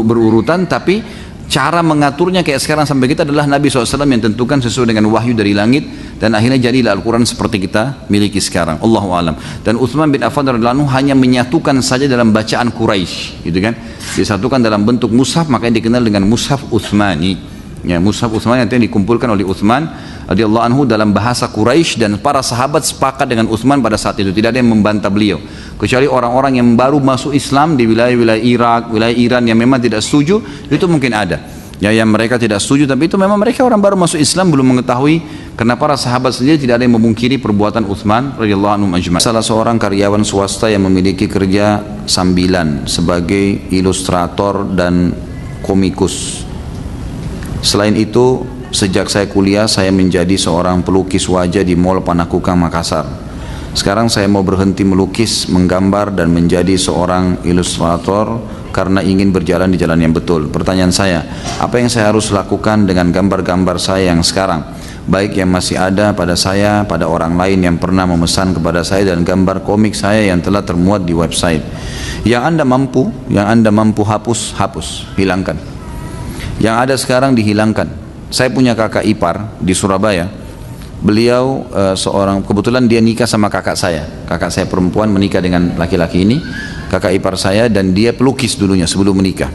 berurutan, tapi cara mengaturnya kayak sekarang sampai kita adalah Nabi SAW yang tentukan sesuai dengan wahyu dari langit, dan akhirnya jadilah Al-Quran seperti kita miliki sekarang. Allahu a'lam. Dan Utsman bin Affan radhiyallahu anhu hanya menyatukan saja dalam bacaan Quraisy, gitu kan? Disatukan dalam bentuk mushaf, makanya dikenal dengan mushaf Utsmani. Ya, mushaf Utsmani yang dikumpulkan oleh Utsman radhiyallahu anhu dalam bahasa Quraisy, dan para sahabat sepakat dengan Utsman pada saat itu, tidak ada yang membantah beliau kecuali orang-orang yang baru masuk Islam di wilayah-wilayah Irak, wilayah Iran yang memang tidak setuju. Itu mungkin ada ya, yang mereka tidak setuju, tapi itu memang mereka orang baru masuk Islam, belum mengetahui. Karena para sahabat sendiri tidak ada yang memungkiri perbuatan Utsman radhiyallahu anhu ajma'in. Salah seorang karyawan swasta yang memiliki kerja sambilan sebagai ilustrator dan komikus. Selain itu, sejak saya kuliah saya menjadi seorang pelukis wajah di Mall Panakukang Makassar. Sekarang saya mau berhenti melukis, menggambar, dan menjadi seorang ilustrator karena ingin berjalan di jalan yang betul. Pertanyaan saya, apa yang saya harus lakukan dengan gambar-gambar saya yang sekarang, baik yang masih ada pada saya, pada orang lain yang pernah memesan kepada saya, dan gambar komik saya yang telah termuat di website? Yang Anda mampu hapus, hilangkan. Yang ada sekarang dihilangkan. Saya punya kakak ipar di Surabaya. Beliau seorang, kebetulan dia nikah sama kakak saya perempuan menikah dengan laki-laki ini, kakak ipar saya, dan dia pelukis dulunya sebelum menikah.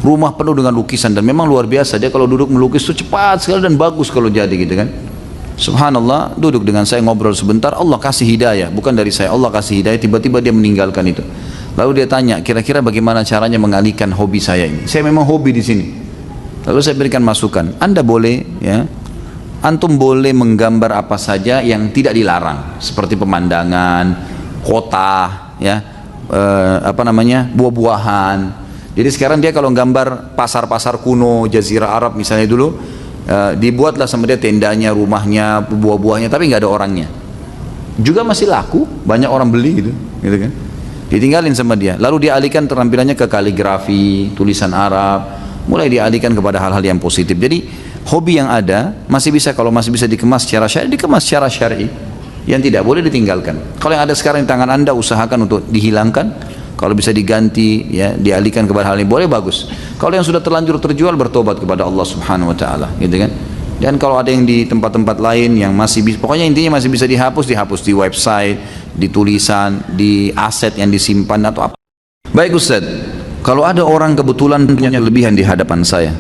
Rumah penuh dengan lukisan, dan memang luar biasa, dia kalau duduk melukis itu cepat sekali dan bagus kalau jadi, gitu kan. Subhanallah, duduk dengan saya ngobrol sebentar, Allah kasih hidayah, bukan dari saya, Allah kasih hidayah, tiba-tiba dia meninggalkan itu. Lalu dia tanya, kira-kira bagaimana caranya mengalihkan hobi saya ini? Saya memang hobi di sini. Lalu saya berikan masukan, Anda boleh, ya, antum boleh menggambar apa saja yang tidak dilarang, seperti pemandangan, kota, ya, buah-buahan. Jadi sekarang dia kalau gambar pasar-pasar kuno, Jazirah Arab misalnya dulu, dibuatlah sama dia tendanya, rumahnya, buah-buahnya, tapi nggak ada orangnya. Juga masih laku, banyak orang beli gitu kan. Ditinggalin sama dia. Lalu dia alihkan terampilannya ke kaligrafi, tulisan Arab, mulai dialihkan kepada hal-hal yang positif. Jadi hobi yang ada masih bisa, kalau masih bisa dikemas secara syar'i, dikemas secara syar'i. Yang tidak boleh ditinggalkan. Kalau yang ada sekarang di tangan Anda, usahakan untuk dihilangkan. Kalau bisa diganti, ya, dialihkan kepada hal yang boleh, bagus. Kalau yang sudah terlanjur terjual, bertobat kepada Allah Subhanahu wa taala, gitu kan. Dan kalau ada yang di tempat-tempat lain yang masih bisa, pokoknya intinya masih bisa dihapus di website, di tulisan, di aset yang disimpan atau apa. Baik Ustaz, kalau ada orang kebetulan punya kelebihan di hadapan saya,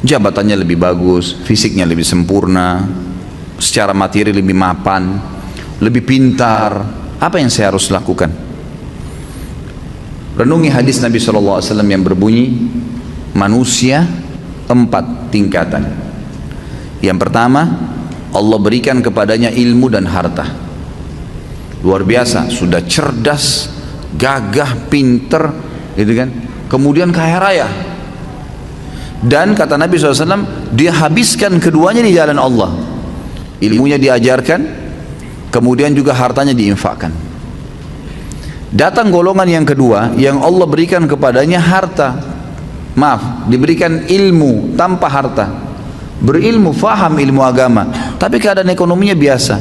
jabatannya lebih bagus, fisiknya lebih sempurna, secara materi lebih mapan, lebih pintar, apa yang saya harus lakukan? Renungi hadis Nabi SAW yang berbunyi, manusia 4 tingkatan. Yang pertama, Allah berikan kepadanya ilmu dan harta. Luar biasa, sudah cerdas, gagah, pinter, gitu kan. Kemudian kaya raya. Dan kata Nabi SAW, dia habiskan keduanya di jalan Allah. Ilmunya diajarkan, kemudian juga hartanya diinfakkan. Datang golongan yang kedua, yang Allah berikan kepadanya harta, diberikan ilmu tanpa harta. Berilmu, faham ilmu agama, tapi keadaan ekonominya biasa.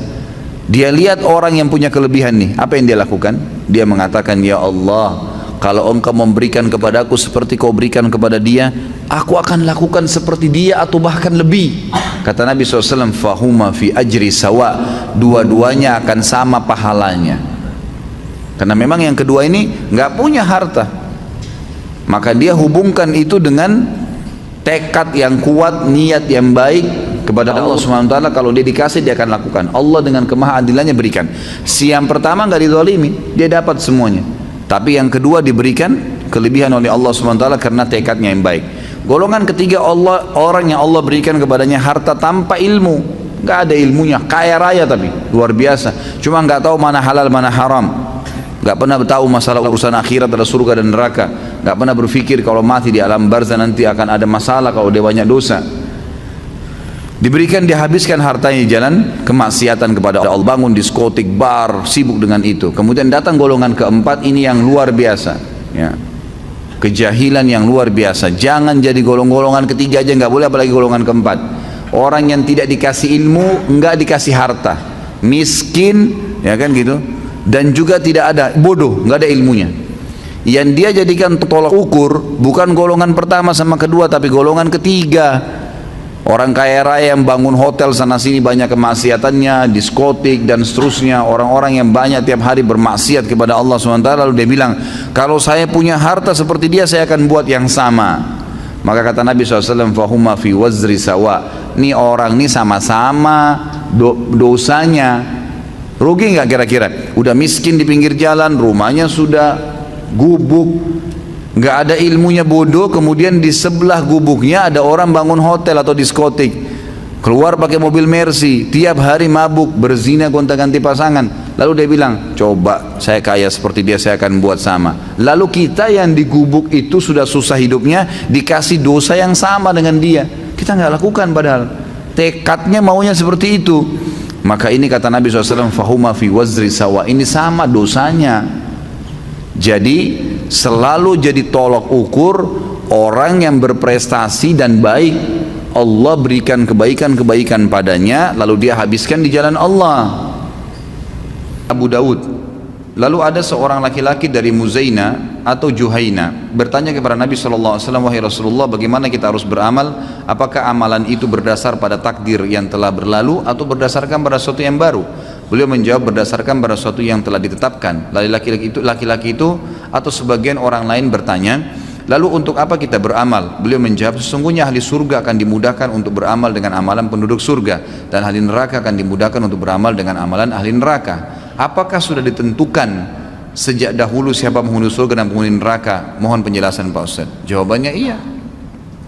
Dia lihat orang yang punya kelebihan nih, apa yang dia lakukan? Dia mengatakan, ya Allah, kalau engkau memberikan kepadaku seperti kau berikan kepada dia, aku akan lakukan seperti dia atau bahkan lebih. Kata Nabi SAW, fahuma fi ajri sawa, dua-duanya akan sama pahalanya. Karena memang yang kedua ini nggak punya harta, maka dia hubungkan itu dengan tekad yang kuat, niat yang baik, kepada Allah Subhanahu wa taala, kalau dia dikasih dia akan lakukan. Allah dengan kemahaadilannya berikan. Si yang pertama nggak dizalimi, dia dapat semuanya. Tapi yang kedua diberikan kelebihan oleh Allah Subhanahu wa taala karena tekadnya yang baik. Golongan ketiga, orang yang Allah berikan kepadanya harta tanpa ilmu, nggak ada ilmunya, kaya raya tapi luar biasa, cuma nggak tahu mana halal mana haram, nggak pernah tahu masalah urusan akhirat, ada surga dan neraka, nggak pernah berpikir kalau mati di alam barzah nanti akan ada masalah kalau dia banyak dosa. Diberikan, dihabiskan hartanya di jalan kemaksiatan kepada Allah, bangun diskotik, bar, sibuk dengan itu. Kemudian datang golongan keempat, ini yang luar biasa, ya, kejahilan yang luar biasa. Jangan jadi golongan ketiga aja nggak boleh, apalagi golongan keempat. Orang yang tidak dikasih ilmu, nggak dikasih harta, miskin, ya kan gitu, dan juga tidak ada, bodoh, nggak ada ilmunya. Yang dia jadikan tolak ukur bukan golongan pertama sama kedua, tapi golongan ketiga. Orang kaya raya yang bangun hotel sana sini banyak kemaksiatannya, diskotik dan seterusnya. Orang-orang yang banyak tiap hari bermaksiat kepada Allah SWT, lalu dia bilang, kalau saya punya harta seperti dia, saya akan buat yang sama. Maka kata Nabi SAW, fahuma fi wazri sawa. Ini orang ini sama-sama dosanya. Rugi nggak kira-kira? Udah miskin di pinggir jalan, rumahnya sudah gubuk, nggak ada ilmunya, bodoh. Kemudian di sebelah gubuknya ada orang bangun hotel atau diskotik, keluar pakai mobil Mercy, tiap hari mabuk, berzina, gonta-ganti pasangan. Lalu dia bilang, coba saya kaya seperti dia, saya akan buat sama. Lalu kita yang di gubuk itu sudah susah hidupnya, dikasih dosa yang sama dengan dia, kita nggak lakukan, padahal tekadnya maunya seperti itu. Maka ini kata Nabi SAW, fahuma fi wazri sawa, ini sama dosanya. Jadi selalu jadi tolok ukur orang yang berprestasi dan baik, Allah berikan kebaikan-kebaikan padanya, lalu dia habiskan di jalan Allah. Abu Daud, lalu ada seorang laki-laki dari Muzaina atau Juhaina bertanya kepada Nabi SAW, wahai Rasulullah, bagaimana kita harus beramal? Apakah amalan itu berdasar pada takdir yang telah berlalu atau berdasarkan pada sesuatu yang baru? Beliau menjawab, berdasarkan pada sesuatu yang telah ditetapkan. Lalu laki-laki itu atau sebagian orang lain bertanya, lalu untuk apa kita beramal? Beliau menjawab, sesungguhnya ahli surga akan dimudahkan untuk beramal dengan amalan penduduk surga, dan ahli neraka akan dimudahkan untuk beramal dengan amalan ahli neraka. Apakah sudah ditentukan sejak dahulu siapa penghuni surga dan penghuni neraka? Mohon penjelasan Pak Ustaz. Jawabannya iya.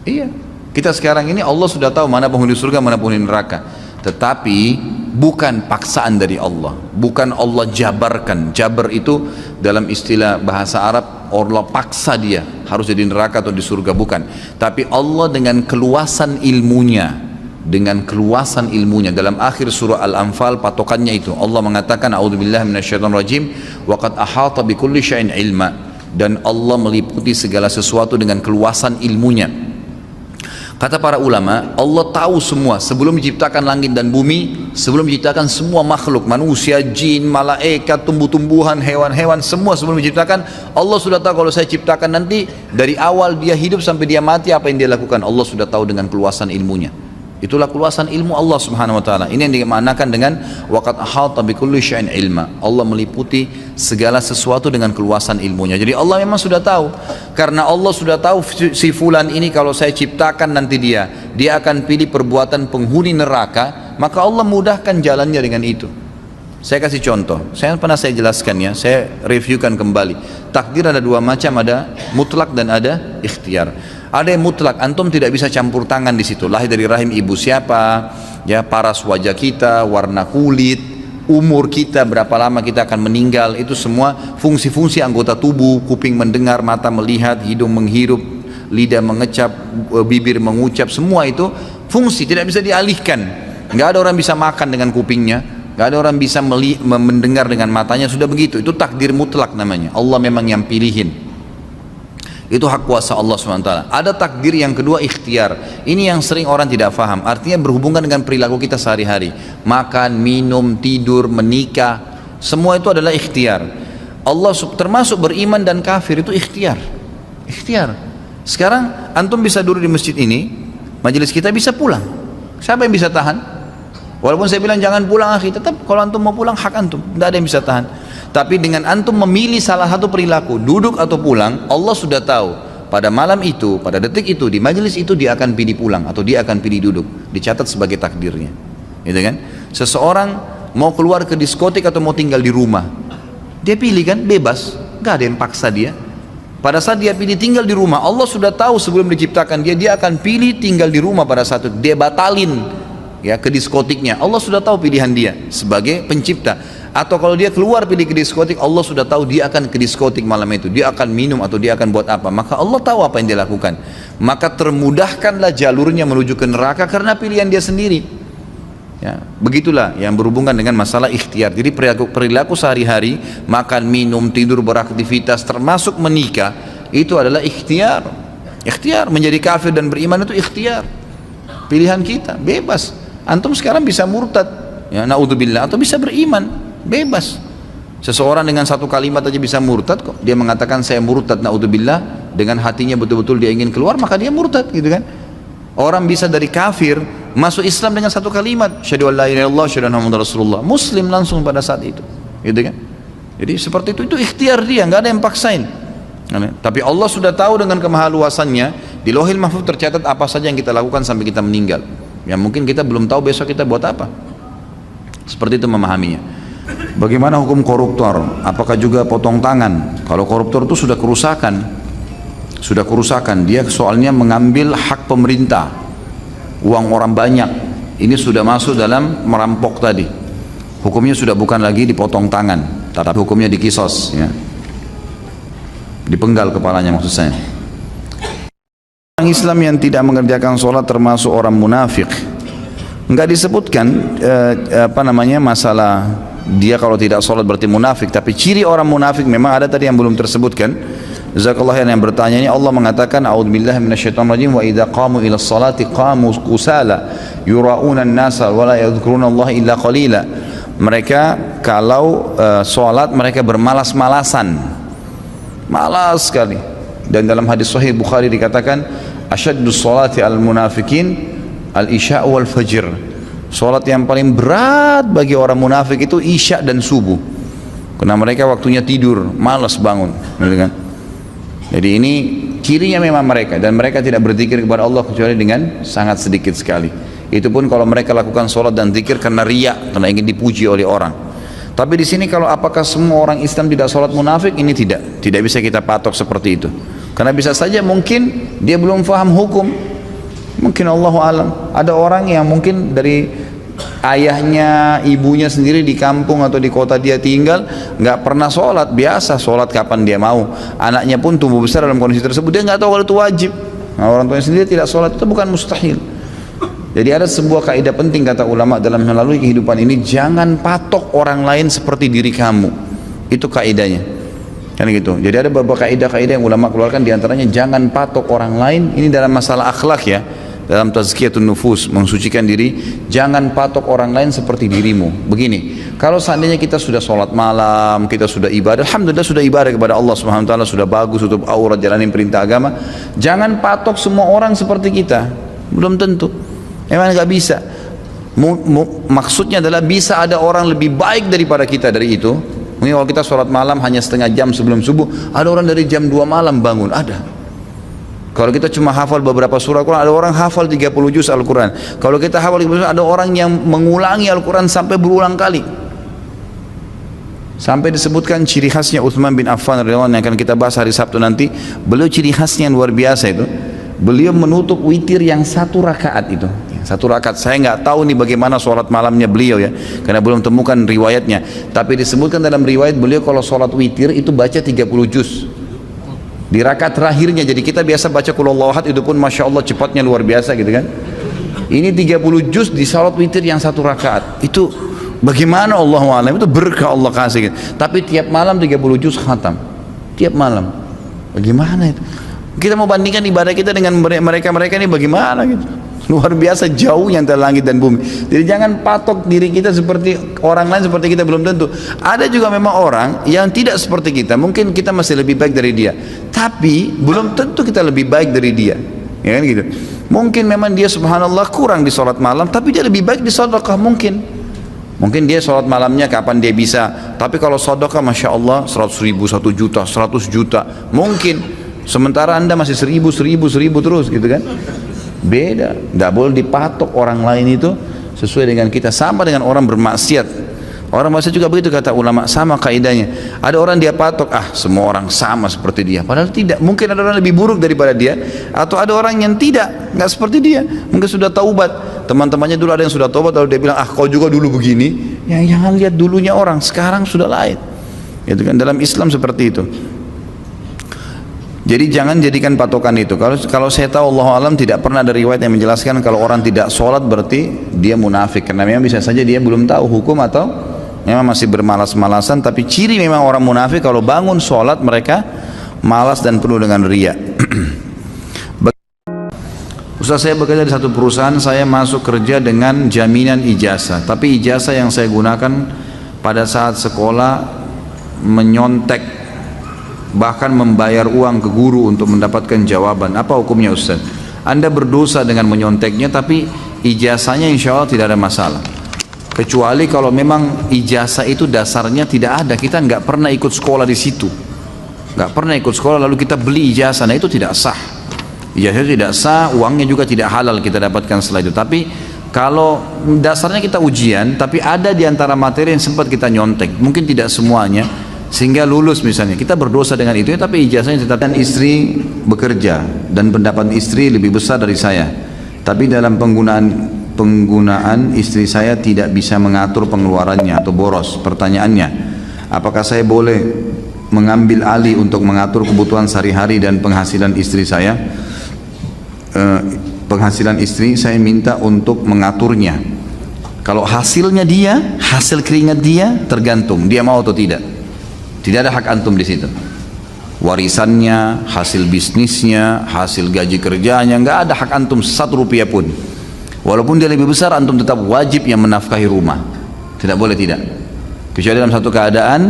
Iya. Kita sekarang ini Allah sudah tahu mana penghuni surga, mana penghuni neraka. Tetapi bukan paksaan dari Allah, bukan Allah jabarkan. Jabar itu dalam istilah bahasa Arab, Allah paksa dia harus jadi neraka atau di surga, bukan. Tapi Allah dengan keluasan ilmunya, dalam akhir surah Al-Anfal patokannya itu Allah mengatakan, a'udzubillahi minasyaitonirrajim, wa qad ahata bikulli syai'in ilma, dan Allah meliputi segala sesuatu dengan keluasan ilmunya. Kata para ulama, Allah tahu semua sebelum menciptakan langit dan bumi, sebelum menciptakan semua makhluk, manusia, jin, malaikat, tumbuh-tumbuhan, hewan-hewan, semua sebelum menciptakan, Allah sudah tahu kalau saya ciptakan nanti dari awal dia hidup sampai dia mati apa yang dia lakukan, Allah sudah tahu dengan keluasan ilmunya. Itulah keluasan ilmu Allah Subhanahu wa taala. Ini yang dimaknakan dengan waqad ahata bikulli syai'in ilma. Allah meliputi segala sesuatu dengan keluasan ilmunya. Jadi Allah memang sudah tahu. Karena Allah sudah tahu si fulan ini kalau saya ciptakan nanti dia akan pilih perbuatan penghuni neraka, maka Allah mudahkan jalannya dengan itu. Saya kasih contoh. Saya pernah jelaskan ya, saya reviewkan kembali. Takdir ada dua macam, ada mutlak dan ada ikhtiar. Ada yang mutlak, antum tidak bisa campur tangan di situ. Lahir dari rahim ibu siapa, ya, paras wajah kita, warna kulit, umur kita, berapa lama kita akan meninggal, itu semua fungsi-fungsi anggota tubuh, kuping mendengar, mata melihat, hidung menghirup, lidah mengecap, bibir mengucap, semua itu fungsi, tidak bisa dialihkan. Nggak ada orang bisa makan dengan kupingnya, nggak ada orang bisa mendengar dengan matanya, sudah begitu. Itu takdir mutlak namanya. Allah memang yang pilihin. Itu hak kuasa Allah SWT. Ada takdir yang kedua, ikhtiar. Ini yang sering orang tidak faham. Artinya berhubungan dengan perilaku kita sehari-hari. Makan, minum, tidur, menikah, semua itu adalah ikhtiar. Allah termasuk beriman dan kafir itu ikhtiar. Ikhtiar. Sekarang antum bisa duduk di masjid ini, majelis kita bisa pulang. Siapa yang bisa tahan? Walaupun saya bilang jangan pulang akhi, tetap kalau antum mau pulang hak antum, tidak ada yang bisa tahan. Tapi dengan antum memilih salah satu perilaku, duduk atau pulang, Allah sudah tahu pada malam itu, pada detik itu, di majelis itu dia akan pilih pulang atau dia akan pilih duduk, dicatat sebagai takdirnya, gitu kan? Seseorang mau keluar ke diskotik atau mau tinggal di rumah, dia pilih kan, bebas, nggak ada yang paksa dia. Pada saat dia pilih tinggal di rumah, Allah sudah tahu sebelum diciptakan dia akan pilih tinggal di rumah pada saat itu. Dia batalin ya ke diskotiknya. Allah sudah tahu pilihan dia sebagai pencipta. Atau kalau dia keluar pilih ke diskotik, Allah sudah tahu dia akan ke diskotik malam itu. Dia akan minum atau dia akan buat apa. Maka Allah tahu apa yang dia lakukan. Maka termudahkanlah jalurnya menuju ke neraka karena pilihan dia sendiri. Ya, begitulah yang berhubungan dengan masalah ikhtiar. Jadi perilaku sehari-hari, makan, minum, tidur, beraktivitas, termasuk menikah, itu adalah ikhtiar. Ikhtiar, menjadi kafir dan beriman itu ikhtiar. Pilihan kita, bebas. Antum sekarang bisa murtad, ya, naudzubillah, atau bisa beriman, bebas. Seseorang dengan satu kalimat aja bisa murtad kok. Dia mengatakan saya murtad, naudzubillah, dengan hatinya betul-betul dia ingin keluar, maka dia murtad, gitu kan. Orang bisa dari kafir masuk Islam dengan satu kalimat, syahadu an la ilaha illallah, syahadu anna muhammadar rasulullah, muslim langsung pada saat itu, gitu kan. Jadi seperti itu ikhtiar dia, nggak ada yang paksain. Tapi Allah sudah tahu dengan kemahaluasannya, di Lauhil Mahfuz tercatat apa saja yang kita lakukan sampai kita meninggal. Yang mungkin kita belum tahu besok kita buat apa. Seperti itu memahaminya. Bagaimana hukum koruptor? Apakah juga potong tangan? Kalau koruptor itu sudah kerusakan, dia soalnya mengambil hak pemerintah, uang orang banyak, ini sudah masuk dalam merampok tadi. Hukumnya sudah bukan lagi dipotong tangan, tapi hukumnya dikisos, ya. Dipenggal kepalanya maksud saya. Orang Islam yang tidak mengerjakan sholat termasuk orang munafik. Enggak disebutkan masalah dia kalau tidak sholat berarti munafik, tapi ciri orang munafik memang ada tadi yang belum tersebutkan. Jazakallah yang bertanya ini, Allah mengatakan a'udzubillahi minasyaitonir rajim wa idza qamu ila sholati qamu kusala yura'una an-nasa wa la yadhkuruna Allah illa qalila. Mereka kalau sholat mereka bermalas-malasan, malas sekali. Dan dalam hadis sahih Bukhari dikatakan asyaddus sholati al-munafikin al-isya' wal fajr. Sholat yang paling berat bagi orang munafik itu isya dan subuh, karena mereka waktunya tidur, malas bangun, kan? Jadi ini cirinya memang mereka, dan mereka tidak berzikir kepada Allah kecuali dengan sangat sedikit sekali. Itu pun kalau mereka lakukan sholat dan zikir karena riya, karena ingin dipuji oleh orang. Tapi di sini kalau apakah semua orang Islam tidak sholat munafik, ini tidak bisa kita patok seperti itu. Karena bisa saja mungkin dia belum paham hukum, mungkin Allah alam. Ada orang yang mungkin dari ayahnya, ibunya sendiri di kampung atau di kota dia tinggal nggak pernah sholat, biasa sholat kapan dia mau. Anaknya pun tumbuh besar dalam kondisi tersebut, dia nggak tahu kalau itu wajib. Nah, orang tuanya sendiri tidak sholat itu bukan mustahil. Jadi ada sebuah kaidah penting kata ulama dalam melalui kehidupan ini, jangan patok orang lain seperti diri kamu. Itu kaidahnya, kan gitu. Jadi ada beberapa kaidah-kaidah yang ulama keluarkan, diantaranya jangan patok orang lain. Ini dalam masalah akhlak ya. Dalam tazkiyatun nufus, mensucikan diri, jangan patok orang lain seperti dirimu. Begini, kalau seandainya kita sudah sholat malam, kita sudah ibadah, alhamdulillah sudah ibadah kepada Allah Subhanahu wa taala, sudah bagus, tutup aurat, jalanin perintah agama, jangan patok semua orang seperti kita. Belum tentu. Memang nggak bisa. Maksudnya adalah bisa ada orang lebih baik daripada kita dari itu. Mungkin kalau kita sholat malam hanya setengah jam sebelum subuh, ada orang dari jam 2 malam bangun, ada. Kalau kita cuma hafal beberapa surah Al-Quran, ada orang hafal 30 juz Al-Quran. Kalau kita hafal 30 juz, ada orang yang mengulangi Al-Quran sampai berulang kali. Sampai disebutkan ciri khasnya Utsman bin Affan radhiyallahu anhu yang akan kita bahas hari Sabtu nanti. Beliau ciri khasnya yang luar biasa itu, beliau menutup witir yang 1 rakaat itu. 1 rakaat, saya nggak tahu nih bagaimana sholat malamnya beliau ya, karena belum temukan riwayatnya. Tapi disebutkan dalam riwayat beliau kalau sholat witir itu baca 30 juz di rakaat terakhirnya. Jadi kita biasa baca qul huwallahu ahad, itu pun masya Allah cepatnya luar biasa gitu kan. Ini 30 juz di salat witir yang 1 rakaat. Itu bagaimana Allahu a'lam, itu berkah Allah kasih gitu. Tapi tiap malam 30 juz khatam. Tiap malam. Bagaimana itu? Kita mau bandingkan ibadah kita dengan mereka ini bagaimana gitu. Luar biasa jauhnya antara langit dan bumi. Jadi jangan patok diri kita seperti orang lain, seperti kita belum tentu. Ada juga memang orang yang tidak seperti kita, mungkin kita masih lebih baik dari dia, tapi belum tentu kita lebih baik dari dia, ya kan gitu. Mungkin memang dia subhanallah kurang di sholat malam, tapi dia lebih baik di sedekah. Mungkin dia sholat malamnya kapan dia bisa, tapi kalau sedekah masya Allah 100.000, 1 juta, 100 juta mungkin. Sementara Anda masih 1000 terus gitu kan. Beda, nggak boleh dipatok orang lain itu sesuai dengan kita, sama dengan orang bermaksiat. Orang maksiat juga begitu kata ulama, sama kaidahnya. Ada orang dia patok, semua orang sama seperti dia, padahal tidak. Mungkin ada orang lebih buruk daripada dia, atau ada orang yang nggak seperti dia, mungkin sudah taubat. Teman-temannya dulu ada yang sudah taubat, lalu dia bilang, kau juga dulu begini. Yang jangan lihat dulunya orang, sekarang sudah lain. Itu kan dalam Islam seperti itu. Jadi jangan jadikan patokan itu. Kalau saya tahu, Allah alam, tidak pernah ada riwayat yang menjelaskan kalau orang tidak sholat berarti dia munafik. Karena memang bisa saja dia belum tahu hukum atau memang masih bermalas-malasan. Tapi ciri memang orang munafik kalau bangun sholat mereka malas dan penuh dengan riya. Ustaz, saya bekerja di satu perusahaan, saya masuk kerja dengan jaminan ijazah. Tapi ijazah yang saya gunakan pada saat sekolah menyontek, bahkan membayar uang ke guru untuk mendapatkan jawaban. Apa hukumnya Ustaz? Anda berdosa dengan menyonteknya, tapi ijazahnya insya Allah tidak ada masalah. Kecuali kalau memang ijazah itu dasarnya tidak ada, kita nggak pernah ikut sekolah di situ, nggak pernah ikut sekolah lalu kita beli ijazah, nah itu tidak sah. Ijazah tidak sah, uangnya juga tidak halal kita dapatkan setelah itu. Tapi kalau dasarnya kita ujian, tapi ada di antara materi yang sempat kita nyontek, mungkin tidak semuanya, sehingga lulus misalnya, kita berdosa dengan itu, tapi ijazahnya tetap. Dan istri bekerja dan pendapat istri lebih besar dari saya, tapi dalam penggunaan istri saya tidak bisa mengatur pengeluarannya atau boros. Pertanyaannya, apakah saya boleh mengambil alih untuk mengatur kebutuhan sehari-hari dan penghasilan istri saya? Penghasilan istri saya minta untuk mengaturnya. Kalau hasilnya dia, hasil keringat dia, tergantung dia mau atau tidak. Tidak ada hak antum di situ. Warisannya, hasil bisnisnya, hasil gaji kerjanya, nggak ada hak antum 1 rupiah pun. Walaupun dia lebih besar, antum tetap wajib yang menafkahi rumah. Tidak boleh tidak. Kecuali dalam satu keadaan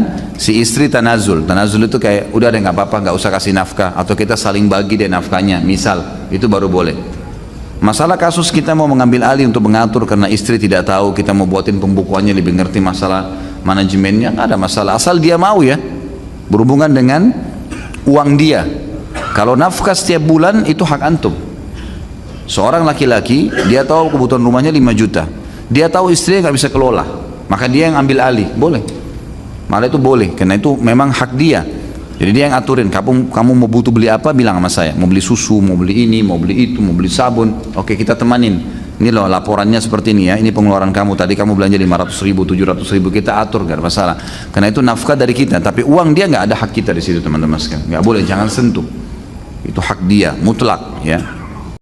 si istri tanazul. Tanazul itu kayak udah deh nggak apa-apa, nggak usah kasih nafkah, atau kita saling bagi deh nafkahnya. Misal itu baru boleh. Masalah kasus kita mau mengambil alih untuk mengatur karena istri tidak tahu, kita mau buatin pembukuannya, lebih ngerti masalah manajemennya, nggak ada masalah, asal dia mau ya berhubungan dengan uang dia. Kalau nafkah setiap bulan itu hak antum. Seorang laki-laki dia tahu kebutuhan rumahnya 5 juta, dia tahu istrinya nggak bisa kelola, maka dia yang ambil alih, boleh, malah itu boleh, karena itu memang hak dia. Jadi dia yang aturin, kamu mau butuh beli apa, bilang sama saya, mau beli susu, mau beli ini, mau beli itu, mau beli sabun, oke kita temanin. Ini loh laporannya seperti ini ya, ini pengeluaran kamu, tadi kamu belanja 500 ribu, 700 ribu, kita atur, gak ada masalah. Karena itu nafkah dari kita, tapi uang dia nggak ada hak kita di situ teman-teman sekalian, nggak boleh, jangan sentuh. Itu hak dia, mutlak ya.